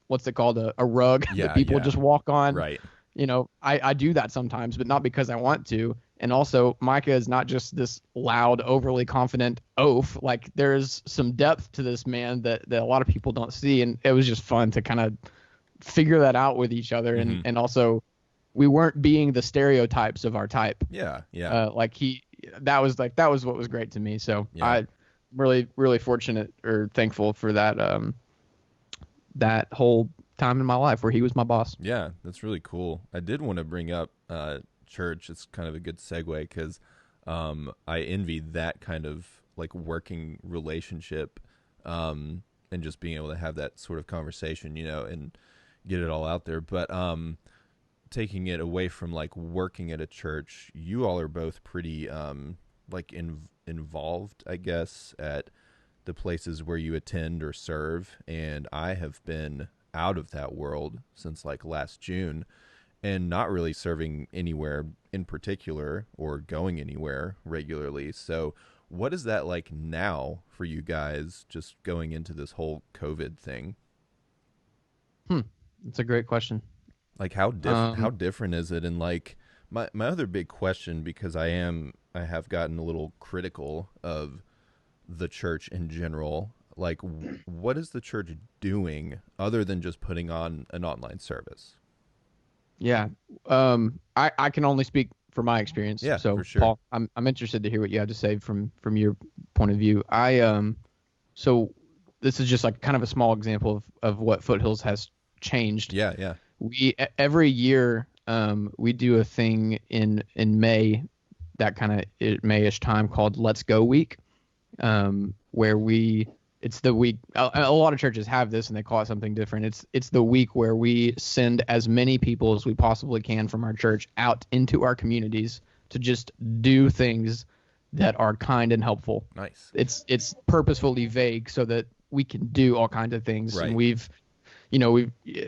what's it called? A rug that people just walk on. Right. I do that sometimes, but not because I want to. And also Micah is not just this loud, overly confident oaf. Like there's some depth to this man that a lot of people don't see. And it was just fun to kind of figure that out with each other. And also we weren't being the stereotypes of our type. Yeah, yeah. That was what was great to me. So Yeah. I really, really fortunate or thankful for that, that whole time in my life where he was my boss. Yeah, that's really cool. I did want to bring up church. It's kind of a good segue because I envy that kind of like working relationship and just being able to have that sort of conversation, and get it all out there. But taking it away from like working at a church, you all are both pretty involved, I guess, at the places where you attend or serve. And I have been out of that world since like last June and not really serving anywhere in particular or going anywhere regularly. So what is that like now for you guys, just going into this whole COVID thing? That's a great question. Like how different is it? And like my other big question, because I have gotten a little critical of the church in general, like what is the church doing other than just putting on an online service? Yeah. I can only speak from my experience. Yeah, so for sure. Paul, I'm interested to hear what you have to say from your point of view. So this is just like kind of a small example of what Foothills has changed. Yeah. Every year we do a thing in May, that kind of Mayish time, called Let's Go Week, where it's the week. A lot of churches have this and they call it something different. It's the week where we send as many people as we possibly can from our church out into our communities to just do things that are kind and helpful. Nice. It's purposefully vague so that we can do all kinds of things. Right. And we've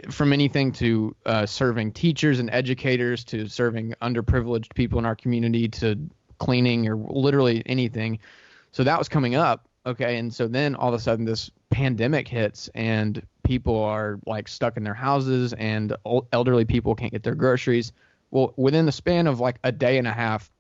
from anything to serving teachers and educators to serving underprivileged people in our community to cleaning or literally anything. So that was coming up. Okay. And so then all of a sudden this pandemic hits and people are like stuck in their houses and elderly people can't get their groceries. Well, within the span of like a day and a half,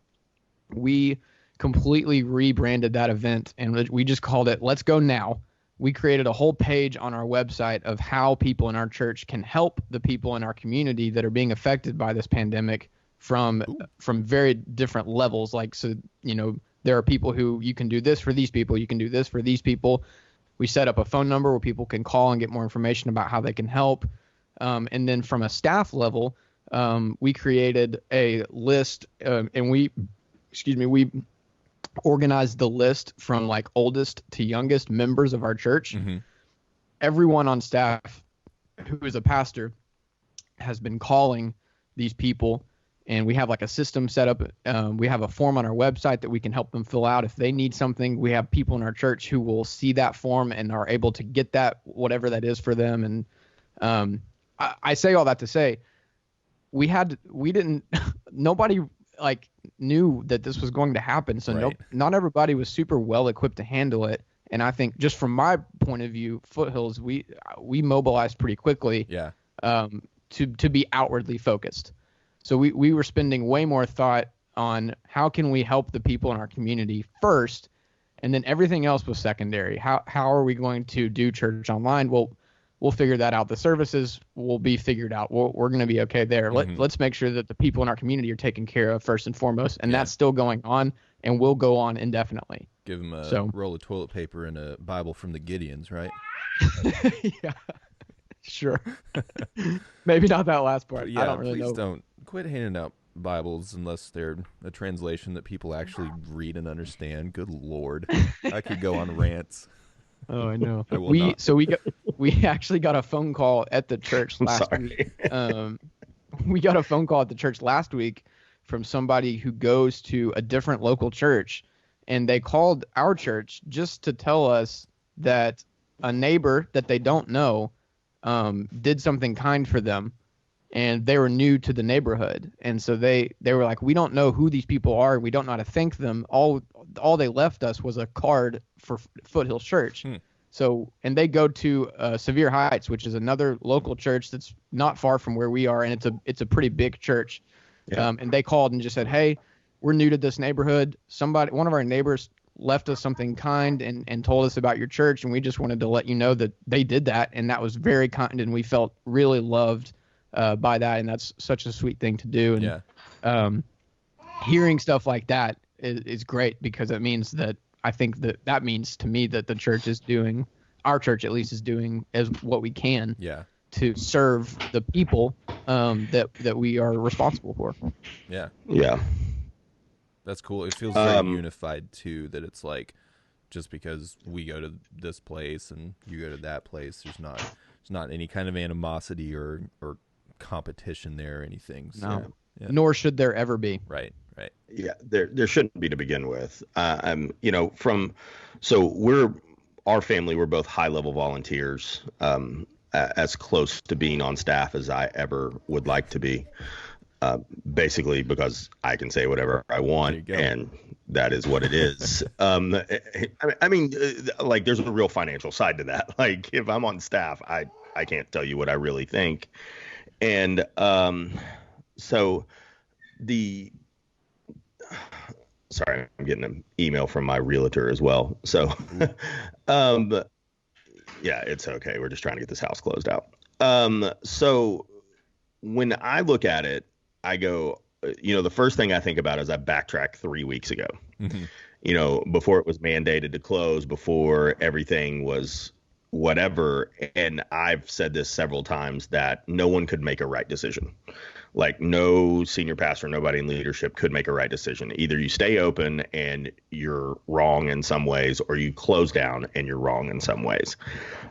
we completely rebranded that event and we just called it Let's Go Now. We created a whole page on our website of how people in our church can help the people in our community that are being affected by this pandemic from very different levels. Like, so, there are people who you can do this for these people. You can do this for these people. We set up a phone number where people can call and get more information about how they can help. And then from a staff level, we created a list and we organized the list from like oldest to youngest members of our church. Mm-hmm. Everyone on staff who is a pastor has been calling these people, and we have like a system set up. We have a form on our website that we can help them fill out if they need something. We have people in our church who will see that form and are able to get that, whatever that is for them. And I say all that to say nobody like knew that this was going to happen. So Right. not everybody was super well equipped to handle it. And I think just from my point of view, Foothills, we mobilized pretty quickly. Yeah. To be outwardly focused. So we were spending way more thought on how can we help the people in our community first, and then everything else was secondary. How are we going to do church online? Well, we'll figure that out. The services will be figured out. We're going to be okay there. Mm-hmm. Let's make sure that the people in our community are taken care of first and foremost, and Yeah. that's still going on and will go on indefinitely. Give them a So- roll of toilet paper and a Bible from the Gideons, right? Yeah, sure. Maybe not that last part. But yeah, I don't really please know. don't quit handing out Bibles unless they're a translation that people actually read and understand. Good Lord. I could go on rants. Oh, I know. I will not. We actually got a phone call at the church last week. We got a phone call at the church last week from somebody who goes to a different local church, and they called our church just to tell us that a neighbor that they don't know did something kind for them, and they were new to the neighborhood, and so they were like, we don't know who these people are, we don't know how to thank them. All they left us was a card for Foothills Church. So, and they go to Sevier Heights, which is another local church that's not far from where we are, and it's a pretty big church. Yeah. And they called and just said, hey, we're new to this neighborhood. One of our neighbors left us something kind and told us about your church, and we just wanted to let you know that they did that, and that was very kind, and we felt really loved by that, and that's such a sweet thing to do. And Yeah. Hearing stuff like that is great, because it means that I think that means to me that the church is doing, our church at least, is doing as what we can Yeah. to serve the people that we are responsible for. Yeah. Yeah. That's cool. It feels very unified too, that it's like, just because we go to this place and you go to that place, there's not any kind of animosity or competition there or anything. So, No. yeah. Nor should there ever be. Right. Yeah, there shouldn't be to begin with. Our family, we're both high level volunteers, as close to being on staff as I ever would like to be. Basically because I can say whatever I want, and that is what it is. I mean, like, there's a real financial side to that. Like, if I'm on staff, I can't tell you what I really think. And so sorry, I'm getting an email from my realtor as well. So, yeah, it's okay. We're just trying to get this house closed out. So when I look at it, I go, the first thing I think about is I backtrack 3 weeks ago, before it was mandated to close, before everything was whatever. And I've said this several times, that no one could make a right decision. Like, no senior pastor, nobody in leadership could make a right decision. Either you stay open and you're wrong in some ways, or you close down and you're wrong in some ways.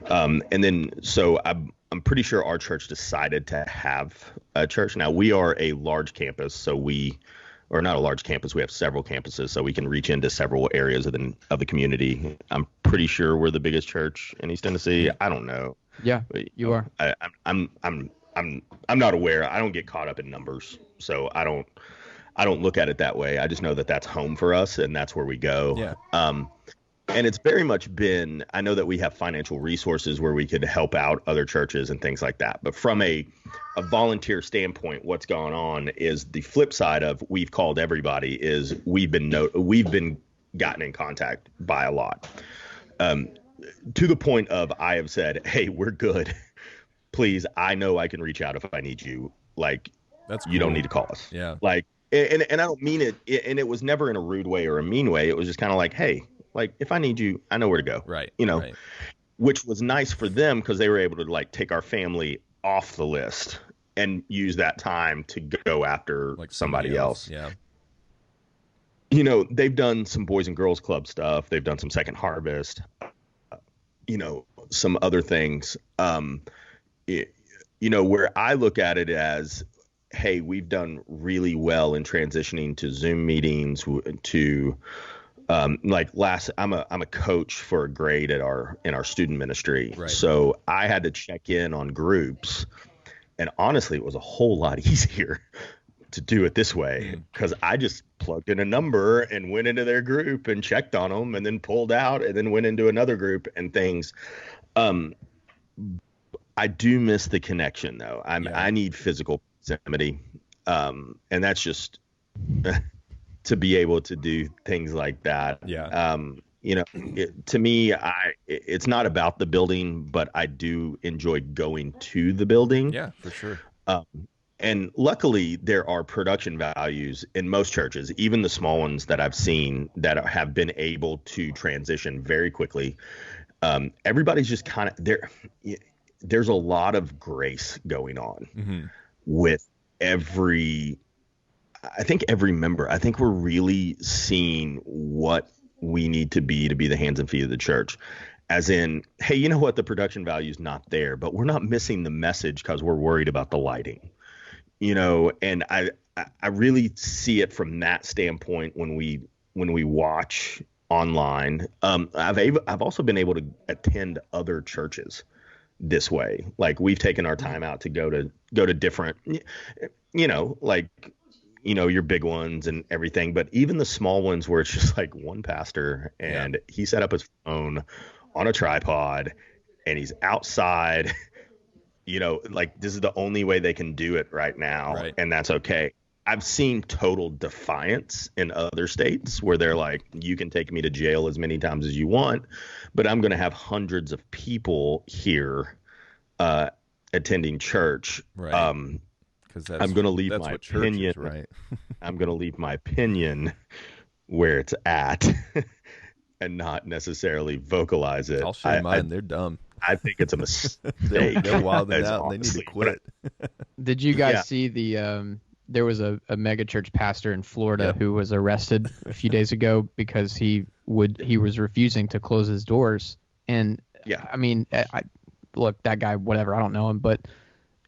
So I'm pretty sure our church decided to have a church. Now, we are a large campus, so or not a large campus, we have several campuses, so we can reach into several areas of the community. I'm pretty sure we're the biggest church in East Tennessee. I don't know. Yeah, you are. I'm not aware. I don't get caught up in numbers, so I don't look at it that way. I just know that that's home for us, and that's where we go. Yeah. And it's very much been, I know that we have financial resources where we could help out other churches and things like that. But from a volunteer standpoint, what's gone on is the flip side of we've called everybody is we've been gotten in contact by a lot, to the point of I have said, hey, we're good. Please, I know I can reach out if I need you. Like, that's cool. You don't need to call us. Yeah. Like, and I don't mean it. And it was never in a rude way or a mean way. It was just kind of like, hey, like, if I need you, I know where to go. Right. Right. Which was nice for them, because they were able to, like, take our family off the list and use that time to go after, like, somebody else. Yeah. They've done some Boys and Girls Club stuff. They've done some Second Harvest, some other things. Where I look at it as, hey, we've done really well in transitioning to Zoom meetings, to I'm a coach for a grade in our student ministry. Right. So I had to check in on groups, and honestly, it was a whole lot easier to do it this way, because I just plugged in a number and went into their group and checked on them, and then pulled out and then went into another group and things. I do miss the connection, though. I need physical proximity, and that's just to be able to do things like that. Yeah. To me, it's not about the building, but I do enjoy going to the building. Yeah, for sure. And luckily, there are production values in most churches, even the small ones that I've seen, that have been able to transition very quickly. Everybody's just kind of there. There's a lot of grace going on with every member. I think we're really seeing what we need to be the hands and feet of the church. As in, hey, you know what? The production value is not there, but we're not missing the message because we're worried about the lighting. And I really see it from that standpoint when we watch online. I've also been able to attend other churches this way. Like, we've taken our time out to go to different, your big ones and everything, but even the small ones where it's just like one pastor and he set up his phone on a tripod and he's outside, like, this is the only way they can do it right now. Right. And that's okay. I've seen total defiance in other states where they're like, you can take me to jail as many times as you want, but I'm going to have hundreds of people here, attending church. Right. Because I'm going to leave that's my what church opinion. is, right? I'm going to leave my opinion where it's at and not necessarily vocalize it. I'll share mine. They're dumb. I think it's a mistake. They're wilding As out and they need to honestly, quit. Did you guys Yeah. see there was a mega church pastor in Florida Yep. who was arrested a few days ago because he was refusing to close his doors. And Yeah. I mean, look, that guy, whatever, I don't know him, but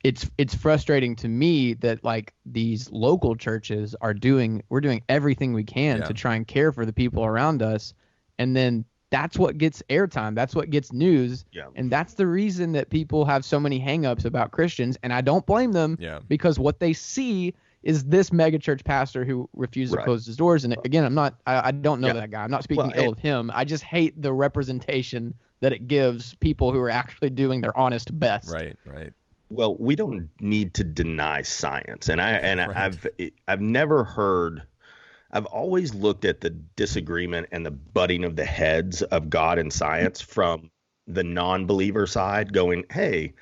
it's frustrating to me that like these local churches we're doing everything we can Yeah. to try and care for the people around us, and then that's what gets airtime, that's what gets news. Yeah. And that's the reason that people have so many hangups about Christians, and I don't blame them. Yeah. Because what they see is this megachurch pastor who refused to Right. close his doors. And again, I don't know Yeah. that guy. I'm not speaking Well, ill of him. I just hate the representation that it gives people who are actually doing their honest best. Right. Right. Well, we don't need to deny science, and Right. I've never heard. I've always looked at the disagreement and the butting of the heads of God and science from the non-believer side, going, "Hey,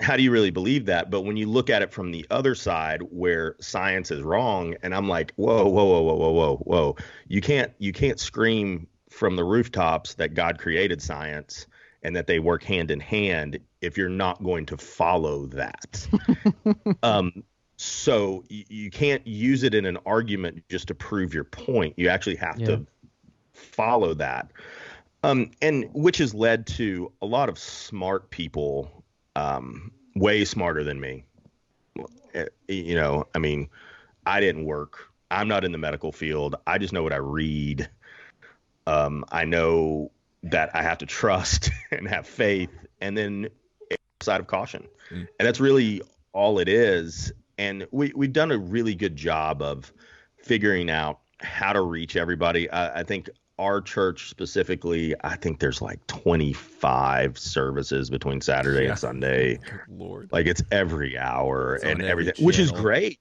how do you really believe that?" But when you look at it from the other side, where science is wrong, and I'm like, "Whoa, whoa, whoa, whoa, whoa, whoa, whoa! You can't scream from the rooftops that God created science and that they work hand in hand if you're not going to follow that." So you can't use it in an argument just to prove your point. You actually have to follow that. And which has led to a lot of smart people, way smarter than me. You know, I mean, I didn't work. I'm not in the medical field. I just know what I read. I know that I have to trust and have faith, and then side of caution. And that's really all it is. And we've done a really good job of figuring out how to reach everybody. I think our church specifically, I think there's like 25 services between Saturday and Sunday. Good Lord. Like it's every hour It's on and every everything, which is channel. great,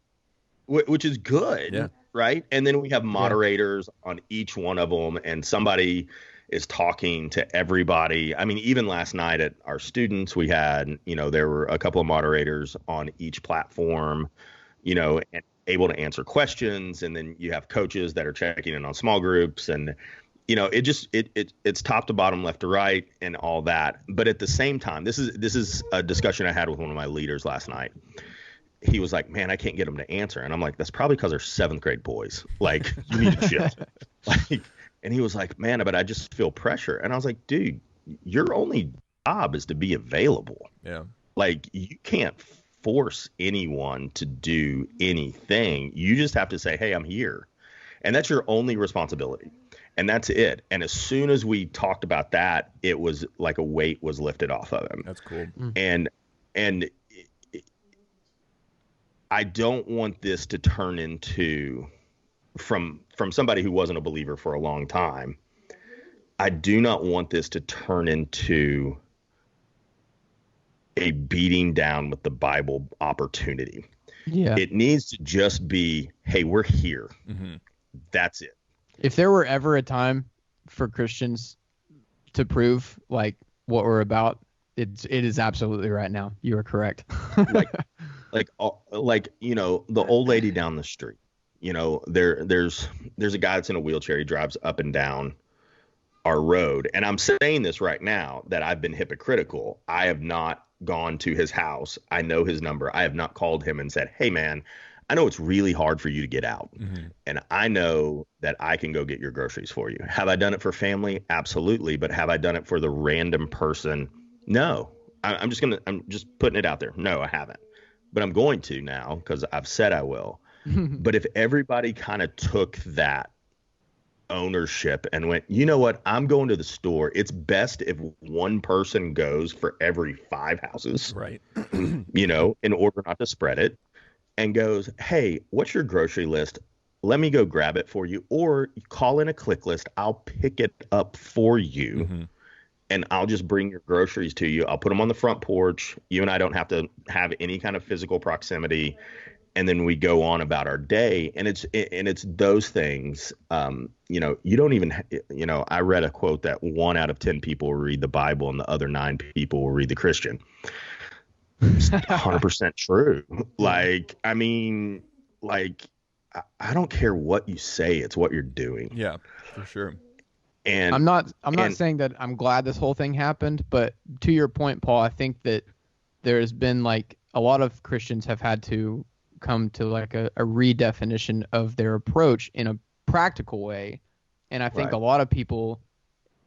which is good. Yeah. Right. And then we have moderators on each one of them, and somebody is talking to everybody. I mean, even last night at our students, we had, there were a couple of moderators on each platform, and able to answer questions. And then you have coaches that are checking in on small groups, and, it's top to bottom, left to right, and all that. But at the same time, this is a discussion I had with one of my leaders last night. He was like, "Man, I can't get them to answer." And I'm like, "That's probably because they're 7th grade boys. Like, you need to chill." And he was like, "Man, but I just feel pressure." And I was like, "Dude, your only job is to be available. Yeah. Like, you can't force anyone to do anything. You just have to say, 'Hey, I'm here.' And that's your only responsibility. And that's it." And as soon as we talked about that, it was like a weight was lifted off of him. That's cool. And I don't want this to turn into, from somebody who wasn't a believer for a long time, I do not want this to turn into a beating down with the Bible opportunity. Yeah. It needs to just be, "Hey, we're here." Mm-hmm. That's it. If there were ever a time for Christians to prove like what we're about, it is absolutely right now. You are correct. Like the old lady down the street, there's a guy that's in a wheelchair. He drives up and down our road. And I'm saying this right now that I've been hypocritical. I have not gone to his house. I know his number. I have not called him and said, "Hey man, I know it's really hard for you to get out. Mm-hmm. And I know that I can go get your groceries for you." Have I done it for family? Absolutely. But have I done it for the random person? No. I'm just putting it out there. No, I haven't. But I'm going to now because I've said I will. But if everybody kind of took that ownership and went, "You know what? I'm going to the store. It's best if one person goes for every 5 houses," Right. in order not to spread it, and goes, "Hey, what's your grocery list? Let me go grab it for you." Or call in a click list. I'll pick it up for you. Mm-hmm. And I'll just bring your groceries to you. I'll put them on the front porch. You and I don't have to have any kind of physical proximity. And then we go on about our day. And it's those things. You don't even, I read a quote that 1 out of 10 people will read the Bible and the other 9 people will read the Christian. 100% true. Like, I mean, like, I don't care what you say, it's what you're doing. Yeah, for sure. And I'm not saying that I'm glad this whole thing happened, but to your point, Paul, I think that there's been like a lot of Christians have had to come to like a redefinition of their approach in a practical way. And I think Right. a lot of people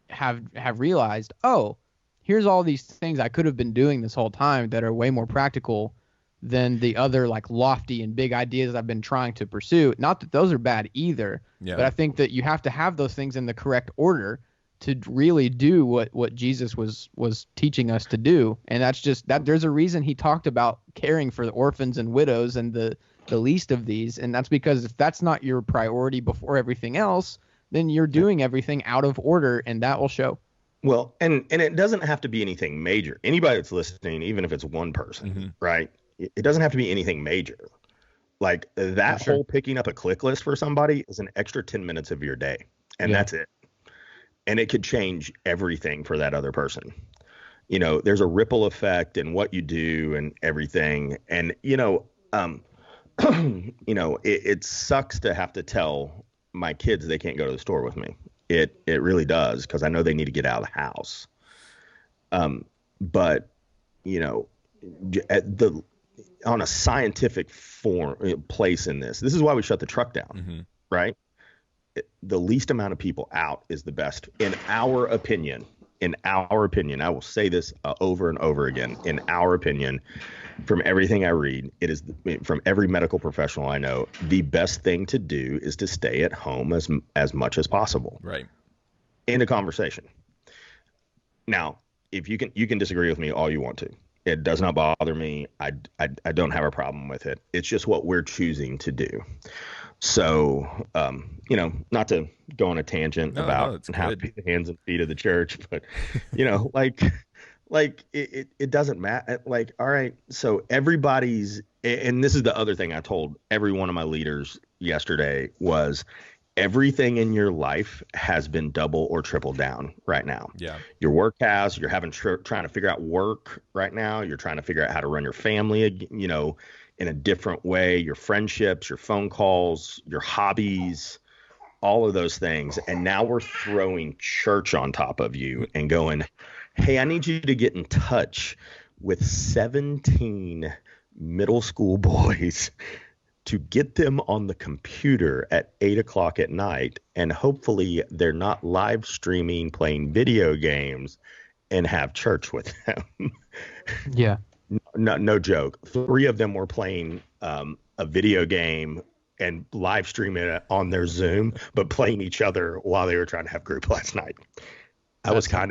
have realized, oh, here's all these things I could have been doing this whole time that are way more practical than the other like lofty and big ideas I've been trying to pursue. Not that those are bad either, Yeah. but I think that you have to have those things in the correct order to really do what Jesus was teaching us to do. And that's just that there's a reason he talked about caring for the orphans and widows and the least of these. And that's because if that's not your priority before everything else, then you're doing everything out of order, and that will show. Well, and it doesn't have to be anything major. Anybody that's listening, even if it's one person, Mm-hmm. right? It doesn't have to be anything major. Like that Sure. whole picking up a click list for somebody is an extra 10 minutes of your day, and Yeah. that's it. And it could change everything for that other person. You know, there's a ripple effect in what you do and everything. And it sucks to have to tell my kids they can't go to the store with me. It really does, because I know they need to get out of the house. But at the on a scientific place in this is why we shut the truck down, Mm-hmm. right? The least amount of people out is the best, in our opinion. In our opinion, I will say this over and over again. In our opinion, from everything I read, it is from every medical professional I know, the best thing to do is to stay at home as much as possible. Right. In a conversation. Now, if you can disagree with me all you want to. It does not bother me. I don't have a problem with it. It's just what we're choosing to do. So, not to go on a tangent about how to be the hands and feet of the church, but it doesn't matter. Like, all right, so everybody's, and this is the other thing I told every one of my leaders yesterday was, everything in your life has been double or triple down right now. Yeah. Your work has, you're trying to figure out work right now. You're trying to figure out how to run your family, in a different way, your friendships, your phone calls, your hobbies, all of those things. And now we're throwing church on top of you and going, hey, I need you to get in touch with 17 middle school boys to get them on the computer at 8:00 at night. And hopefully they're not live streaming, playing video games, and have church with them. Yeah. No joke. 3 of them were playing a video game and live streaming it on their Zoom, but playing each other while they were trying to have group last night. I was a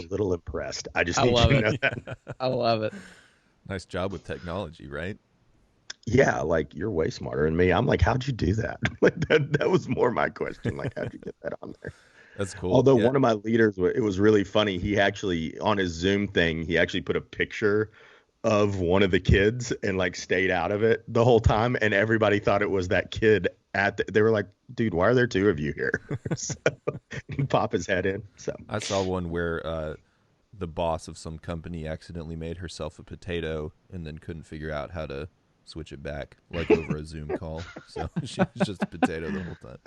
little impressed. I just need you to know that. I love it. Nice job with technology, right? Yeah, like, you're way smarter than me. I'm like, how'd you do that? Like that was more my question. Like, how'd you get that on there? That's cool. Although one of my leaders, it was really funny. He actually, on his Zoom thing, he actually put a picture of one of the kids and like stayed out of it the whole time. And everybody thought it was that kid they were like, dude, why are there 2 of you here? So he'd pop his head in. So I saw one where the boss of some company accidentally made herself a potato and then couldn't figure out how to switch it back, like over a Zoom call. So she was just a potato the whole time.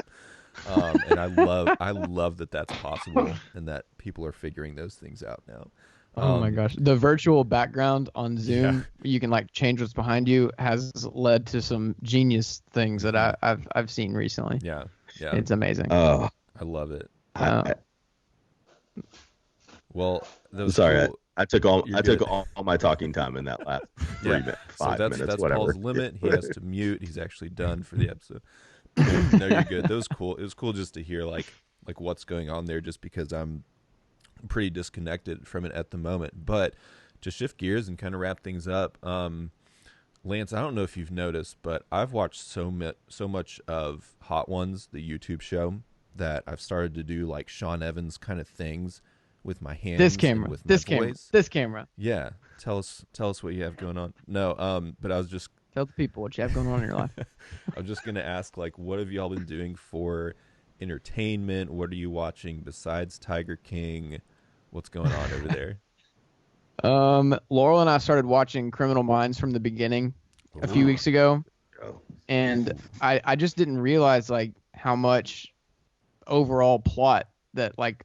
And I love that that's possible and that people are figuring those things out now. Oh my gosh. The virtual background on Zoom, you can like change what's behind you, has led to some genius things that I've seen recently. Yeah. It's amazing. Oh, I love it. Well, that was sorry, cool. I took all my talking time in that last 3 minutes, 5 minutes, that's whatever. Paul's limit. He has to mute. He's actually done for the episode. No, you're good. That was cool. It was cool just to hear like what's going on there, just because I'm pretty disconnected from it at the moment. But to shift gears and kind of wrap things up, Lance, I don't know if you've noticed, but I've watched so much of Hot Ones, the YouTube show, that I've started to do like Sean Evans kind of things with my hands. This camera. With my voice. This camera. Yeah. Tell us what you have going on. No, but I was just tell the people what you have going on in your life. I'm just gonna ask, like, what have y'all been doing for entertainment? What are you watching besides Tiger King? What's going on over there? Laurel and I started watching Criminal Minds from the beginning a few Ooh. weeks ago, Oh, and I just didn't realize like how much overall plot that like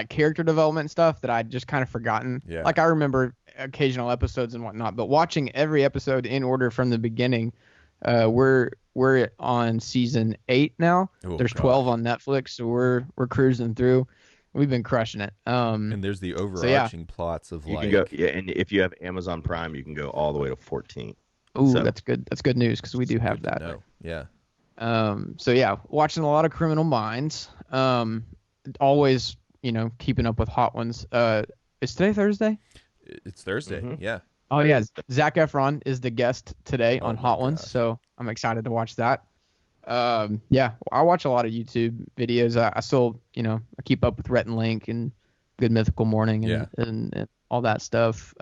character development stuff that I'd just kind of forgotten. Yeah. Like I remember occasional episodes and whatnot, but watching every episode in order from the beginning, we're on season 8 now. Oh, There's gosh. 12 on Netflix, so we're cruising through. We've been crushing it. And there's the overarching plots of you like can go, yeah, and if you have Amazon Prime, you can go all the way to 14. Ooh, So- that's good. That's good news because we do have good to that. know. Yeah. So yeah, watching a lot of Criminal Minds. Always, keeping up with hot ones. Is today Thursday? It's Thursday. Mhm. Yeah. Oh yeah, Zac Efron is the guest today Oh on my Hot Ones, gosh. so I'm excited to watch that. Yeah, I watch a lot of YouTube videos. I still, I keep up with Rhett and Link and Good Mythical Morning and, Yeah. and all that stuff.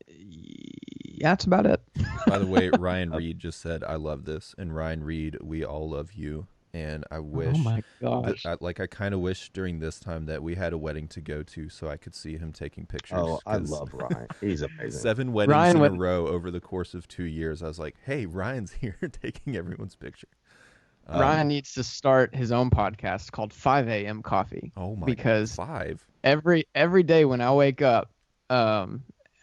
Yeah, that's about it. By the way, Ryan Reed just said, "I love this," and Ryan Reed, we all love you. And I wish, Oh my gosh. I kind of wish during this time that we had a wedding to go to, so I could see him taking pictures. Oh, I 'cause love Ryan. He's amazing. 7 weddings Ryan in went- a row over the course of 2 years. I was like, "Hey, Ryan's here taking everyone's picture." Ryan needs to start his own podcast called 5 a.m. Coffee. Oh my! because 5. every day when I wake up, I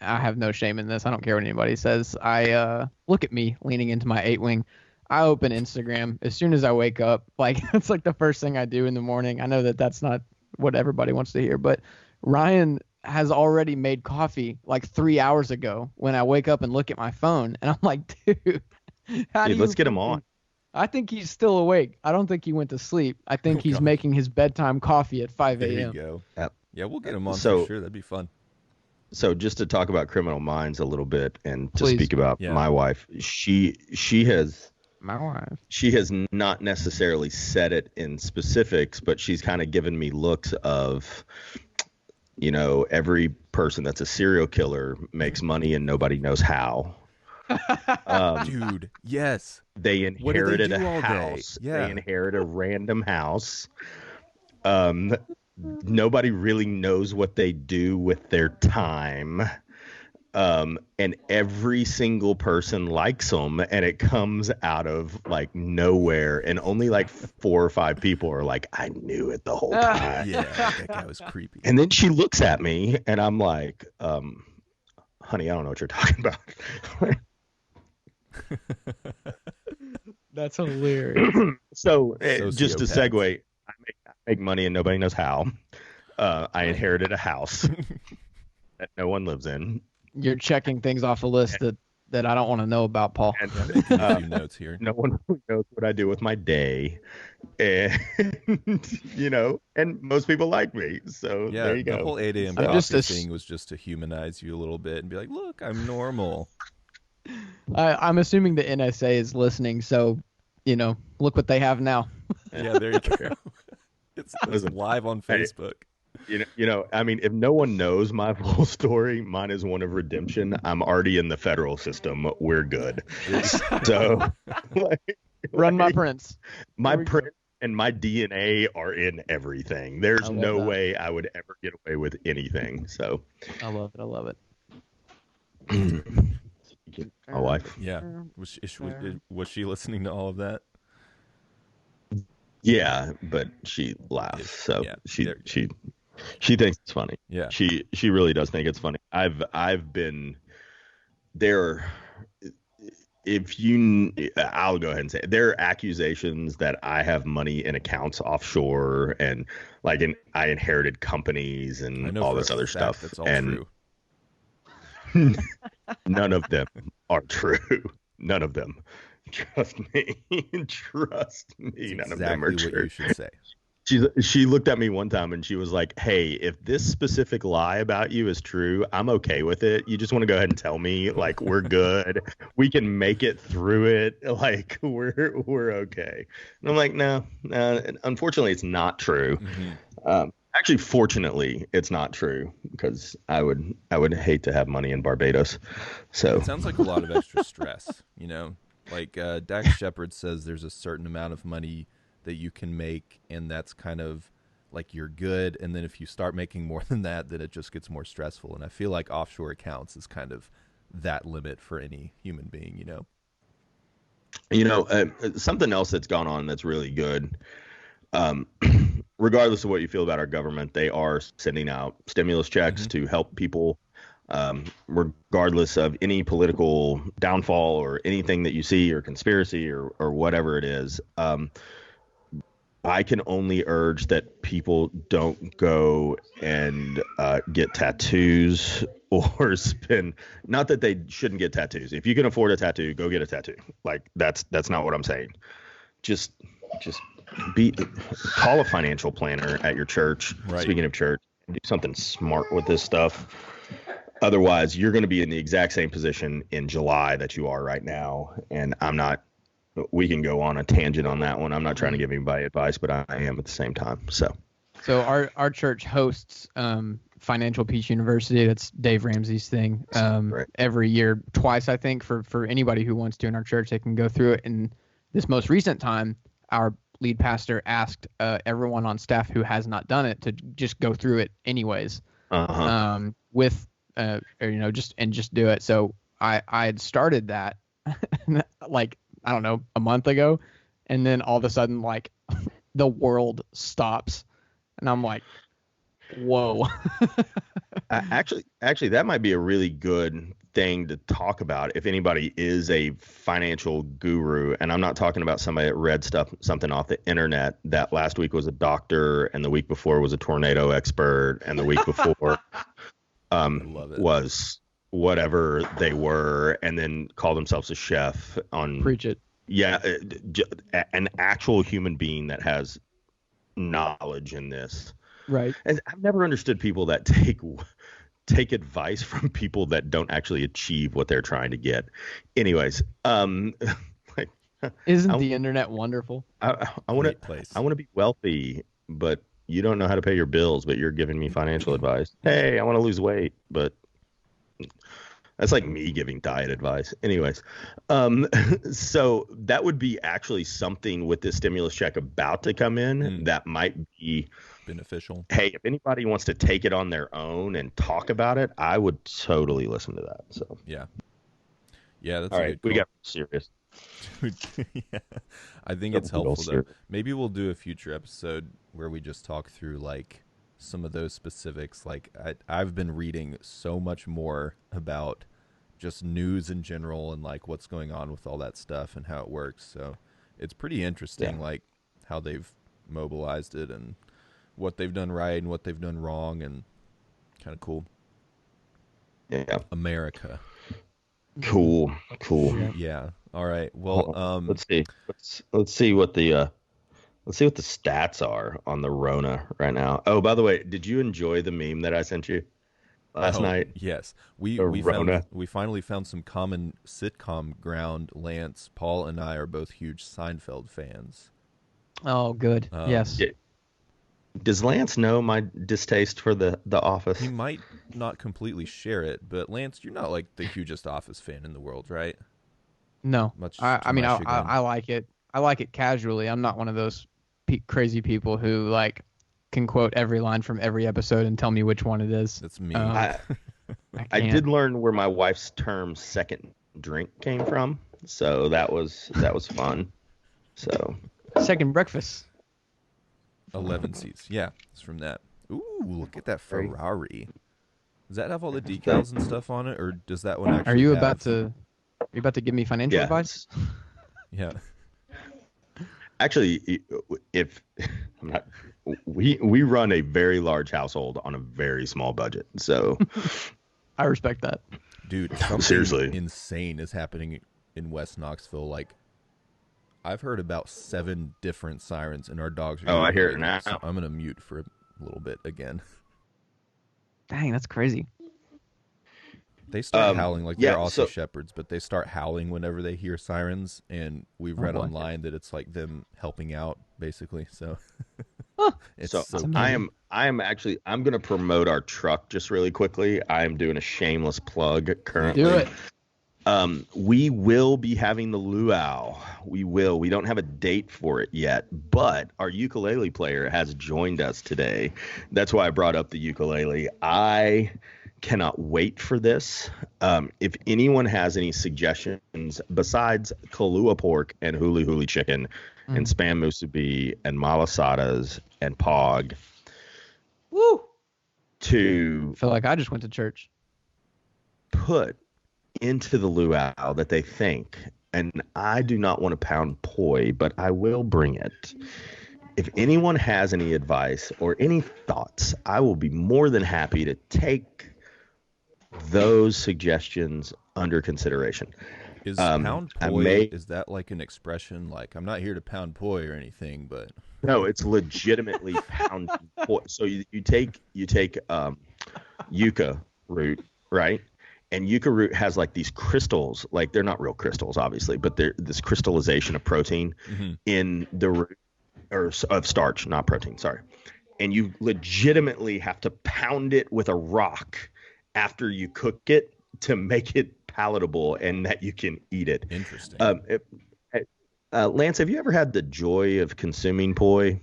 have no shame in this. I don't care what anybody says. I look at me leaning into my 8-wing. I open Instagram as soon as I wake up. Like that's like the first thing I do in the morning. I know that that's not what everybody wants to hear, but Ryan has already made coffee like 3 hours ago when I wake up and look at my phone, and I'm like, dude, how do Dude, you let's get him fucking- on. I think he's still awake. I don't think he went to sleep. I think Oh, he's God. making his bedtime coffee at 5 There you a.m. go. Yep. Yeah, we'll get him on So- for sure. That'd be fun. So just to talk about Criminal Minds a little bit and to Please. speak about Yeah. my wife, she has My wife. not necessarily said it in specifics, but she's kind of given me looks of, every person that's a serial killer makes money and nobody knows how. Dude, yes. They What do they inherited do a all day? house. Yeah. They inherit a random house. Nobody really knows what they do with their time. And every single person likes them, and it comes out of like nowhere. And only like 4 or 5 people are like, I knew it the whole time. Yeah, that guy was creepy. And then she looks at me, and I'm like, honey, I don't know what you're talking about. That's hilarious. So just to Sociopaths. segue, I make money and nobody knows how. I inherited a house that no one lives in. You're checking things off a list that I don't want to know about, Paul. And Yeah, making a few notes here. no one really knows what I do with my day. And, and most people like me. So Yeah, there you the go. whole 8 a.m. I'm coffee just a s- thing was just to humanize you a little bit and be like, look, I'm normal. I'm assuming the NSA is listening, so look what they have now. Yeah, there you go. It's Listen, live on hey. Facebook. I mean, if no one knows my full story, mine is one of redemption. I'm already in the federal system. We're good. So, Run my like, prints. my There we go. print and my DNA are in everything. There's I love no that. way I would ever get away with anything. So, I love it. I love it. my wife. Yeah. Was she listening to all of that? Yeah, but she laughs. So Yeah, she there- she thinks it's funny. Yeah. She really does think it's funny. I've been there. I'll go ahead and say it. There are accusations that I have money in accounts offshore and I inherited companies I and know all for this a other fact stuff. That's all And true. none of them are true. None of them. Trust me. Trust me. It's None of them are exactly what true. you should say. She looked at me one time and she was like, "Hey, if this specific lie about you is true, I'm okay with it. You just want to go ahead and tell me, like, we're good. We can make it through it. Like, we're okay." And I'm like, no. Unfortunately, it's not true. Mhm. Actually, fortunately, it's not true because I would hate to have money in Barbados. So It sounds like a lot of extra stress, Like Dax Shepard says there's a certain amount of money that you can make, and that's kind of like you're good, and then if you start making more than that, then it just gets more stressful. And I feel like offshore accounts is kind of that limit for any human being, you know. Something else that's gone on that's really good. Um, Regardless of what you feel about our government, they are sending out stimulus checks to help people, regardless of any political downfall or anything that you see or conspiracy or whatever it is. I can only urge that people don't go and get tattoos or spend. Not that they shouldn't get tattoos. If you can afford a tattoo, go get a tattoo. Like that's not what I'm saying. Just call a financial planner at your church. Right. Speaking of church, do something smart with this stuff. Otherwise, you're going to be in the exact same position in July that you are right now. And I'm not. We can go on a tangent on that one. I'm not trying to give anybody advice, but I am at the same time. So our church hosts Financial Peace University. That's Dave Ramsey's thing. Right. Every year, twice, I think, for anybody who wants to in our church, they can go through it. And this most recent time, our lead pastor asked everyone on staff who has not done it to just go through it anyways, just do it. So I had started that like, I don't know, a month ago, and then all of a sudden, like, the world stops, and I'm like, whoa. Actually, that might be a really good thing to talk about if anybody is a financial guru. And I'm not talking about somebody that read something off the internet that last week was a doctor, and the week before was a tornado expert, and the week before was whatever they were, and then call themselves a chef on. Preach it. Yeah, an actual human being that has knowledge in this. Right. And I've never understood people that take advice from people that don't actually achieve what they're trying to get. Anyways, isn't the internet wonderful? I want to be wealthy, but you don't know how to pay your bills, but you're giving me financial advice. Hey, I want to lose weight, but that's like me giving diet advice. Anyways, so that would be actually something with this stimulus check about to come in that might be beneficial. Hey, if anybody wants to take it on their own and talk about it, I would totally listen to that. So yeah, that's all right. We got serious. Yeah, I think it's helpful though. Maybe we'll do a future episode where we just talk through like some of those specifics. Like I've been reading so much more about just news in general and like what's going on with all that stuff and how it works. So it's pretty interesting, like how they've mobilized it and what they've done right and what they've done wrong, and kind of cool. Yeah. America. Cool. Yeah. All right. Well, let's see. Let's see what the stats are on the Rona right now. Oh, by the way, did you enjoy the meme that I sent you last night? Yes. We finally found some common sitcom ground. Lance, Paul, and I are both huge Seinfeld fans. Oh, good. Yes. Does Lance know my distaste for the Office? He might not completely share it, but Lance, you're not like the hugest Office fan in the world, right? No. I mean, I like it. I like it casually. I'm not one of those crazy people who like can quote every line from every episode and tell me which one it is. That's me. I did learn where my wife's term "second drink" came from, so that was fun. So second breakfast. 11 seats. Yeah, it's from that. Ooh, look at that Ferrari. Does that have all the decals and stuff on it, or does that one actually? Are you about to give me financial advice? Yeah. Actually, if I'm not, we run a very large household on a very small budget, so I respect that. Dude, something seriously insane is happening in West Knoxville. Like, I've heard about 7 different sirens, and our dogs are. Oh, I hear it now. So I'm gonna mute for a little bit again. Dang, that's crazy. They start howling like they're also shepherds, but they start howling whenever they hear sirens, and we've read online that it's like them helping out, basically. So, I'm going to promote our truck just really quickly. I am doing a shameless plug currently. Do it. We will be having the luau. We will. We don't have a date for it yet, but our ukulele player has joined us today. That's why I brought up the ukulele. I cannot wait for this. If anyone has any suggestions besides Kahlua pork and huli huli chicken and spam musubi and malasadas and pog, Woo! to I feel like I just went to church. put into the luau that they think, and I do not want to pound poi, but I will bring it. If anyone has any advice or any thoughts, I will be more than happy to take those suggestions under consideration. Is Um, pound I poi, may- is that like an expression? Like, I'm not here to pound poi or anything, but No, it's legitimately pounding poi. So you take yucca root, right? And yucca root has like these crystals, like they're not real crystals, obviously, but they're this crystallization of protein in the root, or of starch, not protein, sorry. And you legitimately have to pound it with a rock after you cook it to make it palatable and that you can eat it. interesting. Lance, have you ever had the joy of consuming poi?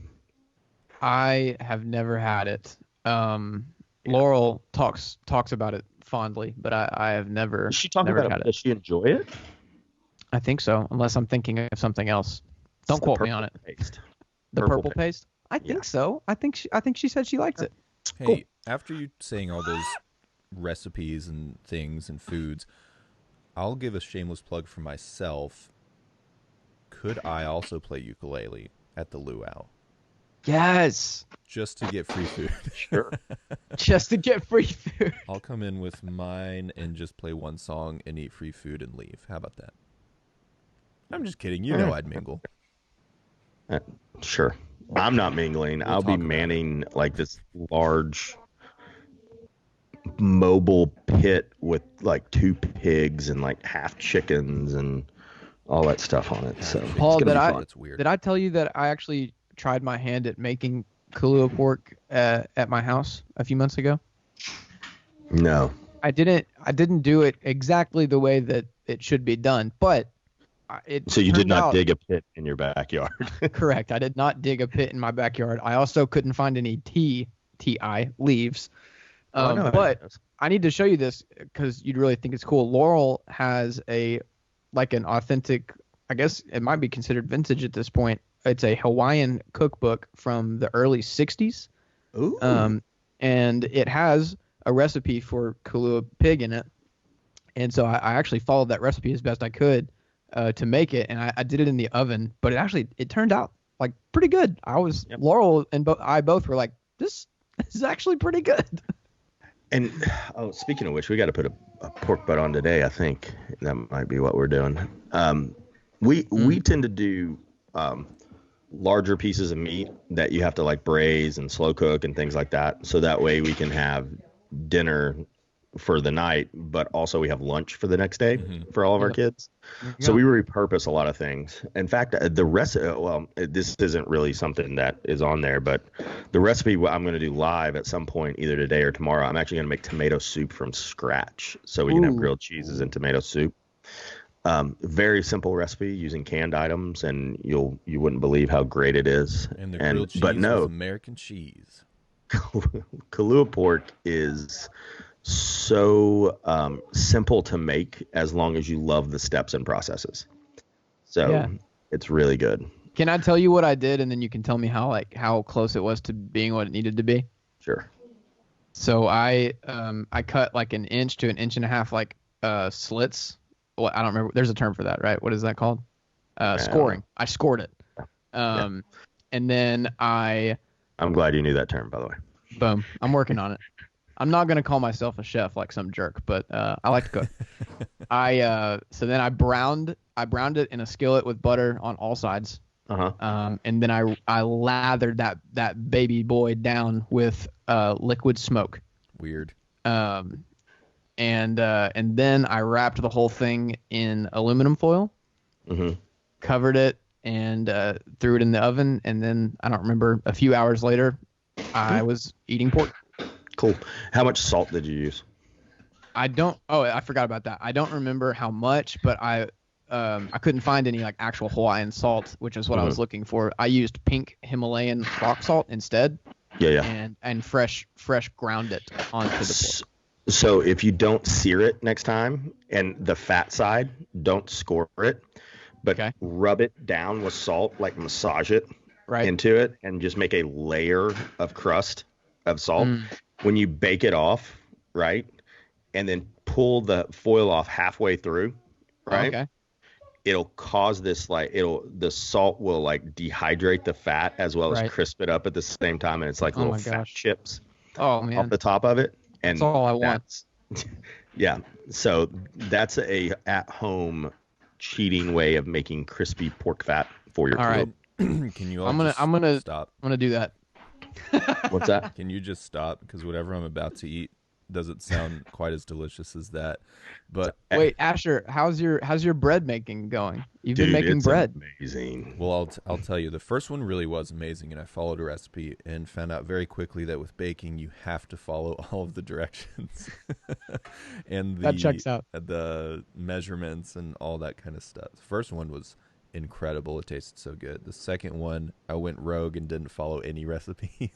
I have never had it. Laurel talks about it fondly, but I have never. Does she talk never about had it? Does she enjoy it? I think so, unless I'm thinking of something else. Don't It's the quote me purple on it. paste. The Purple purple paste? I think Yeah. so. I think she said she likes it. Hey, cool. after you saying all those recipes and things and foods, I'll give a shameless plug for myself. Could I also play ukulele at the luau Yes, just to get free food? Sure. just to get free food. I'll come in with mine and just play one song and eat free food and leave. How about that? I'm just kidding. You know I'd mingle. Sure. I'm not mingling. I'll be talk about manning like this large mobile pit with like 2 pigs and like half chickens and all that stuff on it. So it's Paul, gonna be fun. That's weird. Did I tell you that I actually tried my hand at making Kahlua pork at my house a few months ago? No. I didn't do it exactly the way that it should be done, but it So you did turned not out- dig a pit in your backyard. Correct. I did not dig a pit in my backyard. I also couldn't find any TI leaves. Oh, no, But I need to show you this because you'd really think it's cool. Laurel has an authentic, I guess it might be considered vintage at this point. It's a Hawaiian cookbook from the early 60s. Ooh. And it has a recipe for Kahlua pig in it. And so I actually followed that recipe as best I could to make it. And I did it in the oven, but it turned out like pretty good. Laurel and I both were like, this is actually pretty good. And speaking of which, we got to put a pork butt on today. I think that might be what we're doing. We tend to do larger pieces of meat that you have to like braise and slow cook and things like that. So that way we can have dinner for the night, but also we have lunch for the next day for all of our kids. So we repurpose a lot of things. In fact, the rest, this isn't really something that is on there, but the recipe I'm going to do live at some point, either today or tomorrow, I'm actually going to make tomato soup from scratch. So we can have grilled cheeses and tomato soup. Very simple recipe using canned items, and you wouldn't believe how great it is. And the grilled cheese but no, was American cheese. Kahlua pork is so simple to make as long as you love the steps and processes. So it's really good. Can I tell you what I did, and then you can tell me how close it was to being what it needed to be? Sure. So I cut like 1 inch to 1.5 inches slits. Well, I don't remember. There's a term for that, right? What is that called? Scoring. I scored it. And then I'm glad you knew that term, by the way. boom. I'm working on it. I'm not gonna call myself a chef like some jerk, but I like to cook. So then I browned it in a skillet with butter on all sides. And then I lathered that baby boy down with liquid smoke. Weird. And then I wrapped the whole thing in aluminum foil, covered it, and threw it in the oven. And then I don't remember, a few hours later, I was eating pork. Cool. How much salt did you use? I don't. Oh, I forgot about that. I don't remember how much, but I couldn't find any like actual Hawaiian salt, which is what I was looking for. I used pink Himalayan rock salt instead. Yeah. And fresh ground it onto the pork. So if you don't sear it next time, and the fat side, don't score it, but rub it down with salt, like massage it into it, and just make a layer of crust of salt. When you bake it off, right, and then pull the foil off halfway through, right, it'll cause this the salt will like dehydrate the fat as well as crisp it up at the same time, and it's like little fat chips off the top of it. And that's all I want. Yeah. So that's a at-home cheating way of making crispy pork fat for your grill. Right. Can you all I'm gonna stop? I'm gonna do that. What's that? Can you just stop? Because whatever I'm about to eat doesn't sound quite as delicious as that. But wait, Asher, how's your bread making going? You've been making bread. Amazing. Well, I'll tell you, the first one really was amazing, and I followed a recipe and found out very quickly that with baking you have to follow all of the directions and that checks out. The measurements and all that kind of stuff. The first one was incredible. It tasted so good. The second one, I went rogue and didn't follow any recipe,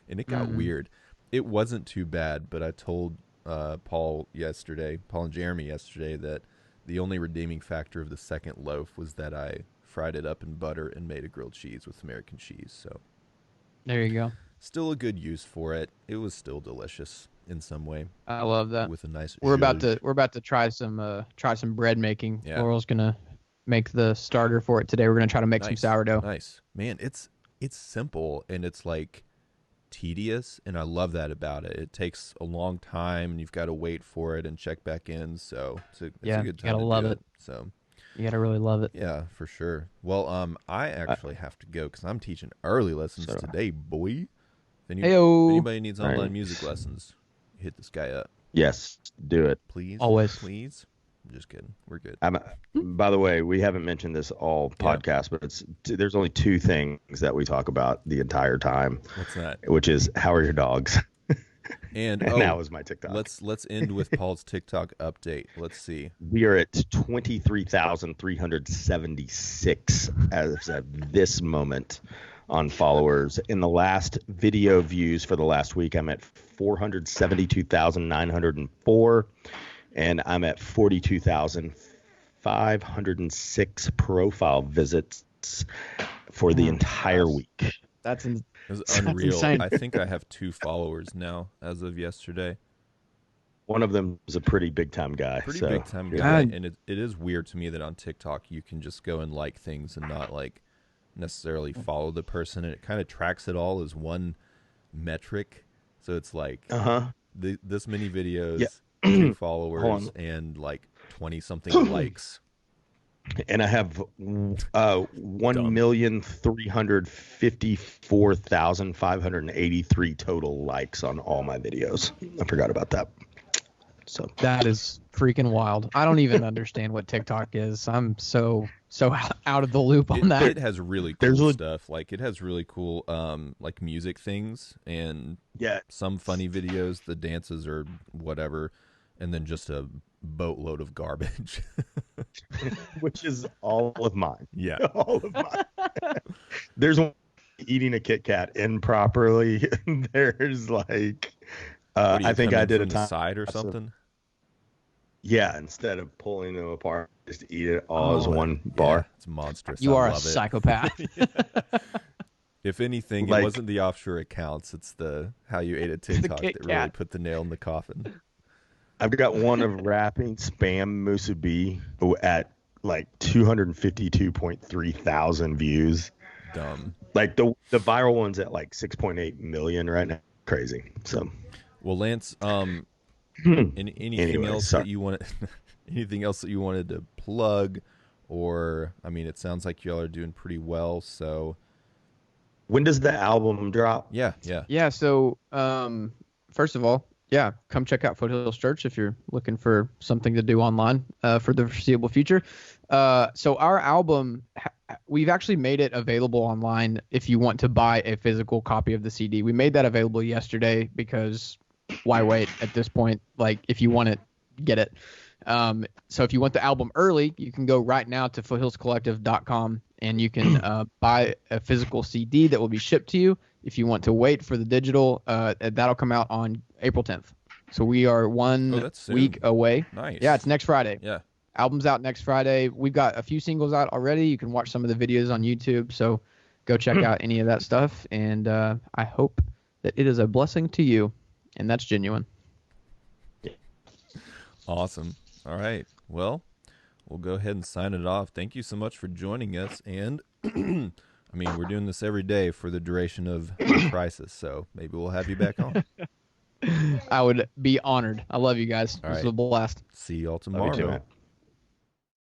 and it got weird. It wasn't too bad, but I told Paul and Jeremy yesterday, that the only redeeming factor of the second loaf was that I fried it up in butter and made a grilled cheese with American cheese. So there you go. Still a good use for it. It was still delicious in some way. I love that. With a nice. We're about to try some bread making. Yeah. Laurel's gonna make the starter for it today. We're gonna try to make some sourdough. Nice, man. It's simple and it's like tedious, and I love that about it. It takes a long time, and you've got to wait for it and check back in. So it's a good time. You gotta love it. So you gotta really love it. Yeah, for sure. Well, I actually have to go because I'm teaching early lessons today, boy. If anybody needs online music lessons, hit this guy up. Yes, do it. Please. Always. Please. I'm just kidding. We're good. By the way, we haven't mentioned this all podcast, but there's only two things that we talk about the entire time. What's that? Which is, how are your dogs? And that was my TikTok. Let's end with Paul's TikTok update. Let's see. We are at 23,376 as of this moment on followers. In the last video views for the last week, I'm at 472,904. And I'm at 42,506 profile visits for the entire week. That's unreal. Insane. I think I have 2 followers now as of yesterday. One of them is a pretty big time guy. Big time guy. And it is weird to me that on TikTok you can just go and like things and not like necessarily follow the person, and it kind of tracks it all as one metric. So it's like this many videos. Yeah. 2 followers and like 20 something likes, and I have 1,354,583 total likes on all my videos. I forgot about that. So that is freaking wild. I don't even understand what TikTok is. I'm so out of the loop on that. It has really cool stuff. Like it has really cool like music things, and some funny videos. The dances or whatever. And then just a boatload of garbage. Which is all of mine. Yeah. All of mine. There's one eating a Kit Kat improperly. There's like, I think I did a time. Side or something? Yeah, instead of pulling them apart, just eat it all as one bar. Yeah, it's monstrous. You are a psychopath. If anything, it wasn't the offshore accounts. It's the how you ate a TikTok that really put the nail in the coffin. I've got one of rapping spam musubi at like 252.3 thousand views. Dumb. Like the viral one's at like 6.8 million right now. Crazy. So, well, Lance, anything else that you wanted? Anything else that you wanted to plug? Or I mean, it sounds like y'all are doing pretty well. So, when does the album drop? Yeah. So, first of all, come check out Foothills Church if you're looking for something to do online for the foreseeable future. So our album, we've actually made it available online if you want to buy a physical copy of the CD. We made that available yesterday because why wait at this point? Like if you want it get it. So if you want the album early, you can go right now to foothillscollective.com and you can buy a physical CD that will be shipped to you. If you want to wait for the digital, that'll come out on April 10th. So we are one week away. Nice. Yeah, it's next Friday. Yeah. Album's out next Friday. We've got a few singles out already. You can watch some of the videos on YouTube. So go check out any of that stuff. And I hope that it is a blessing to you. And that's genuine. Awesome. All right. Well, we'll go ahead and sign it off. Thank you so much for joining us. And I mean, we're doing this every day for the duration of the crisis. So maybe we'll have you back on. I would be honored. I love you guys. This was a blast. See you all tomorrow. Love you too, man.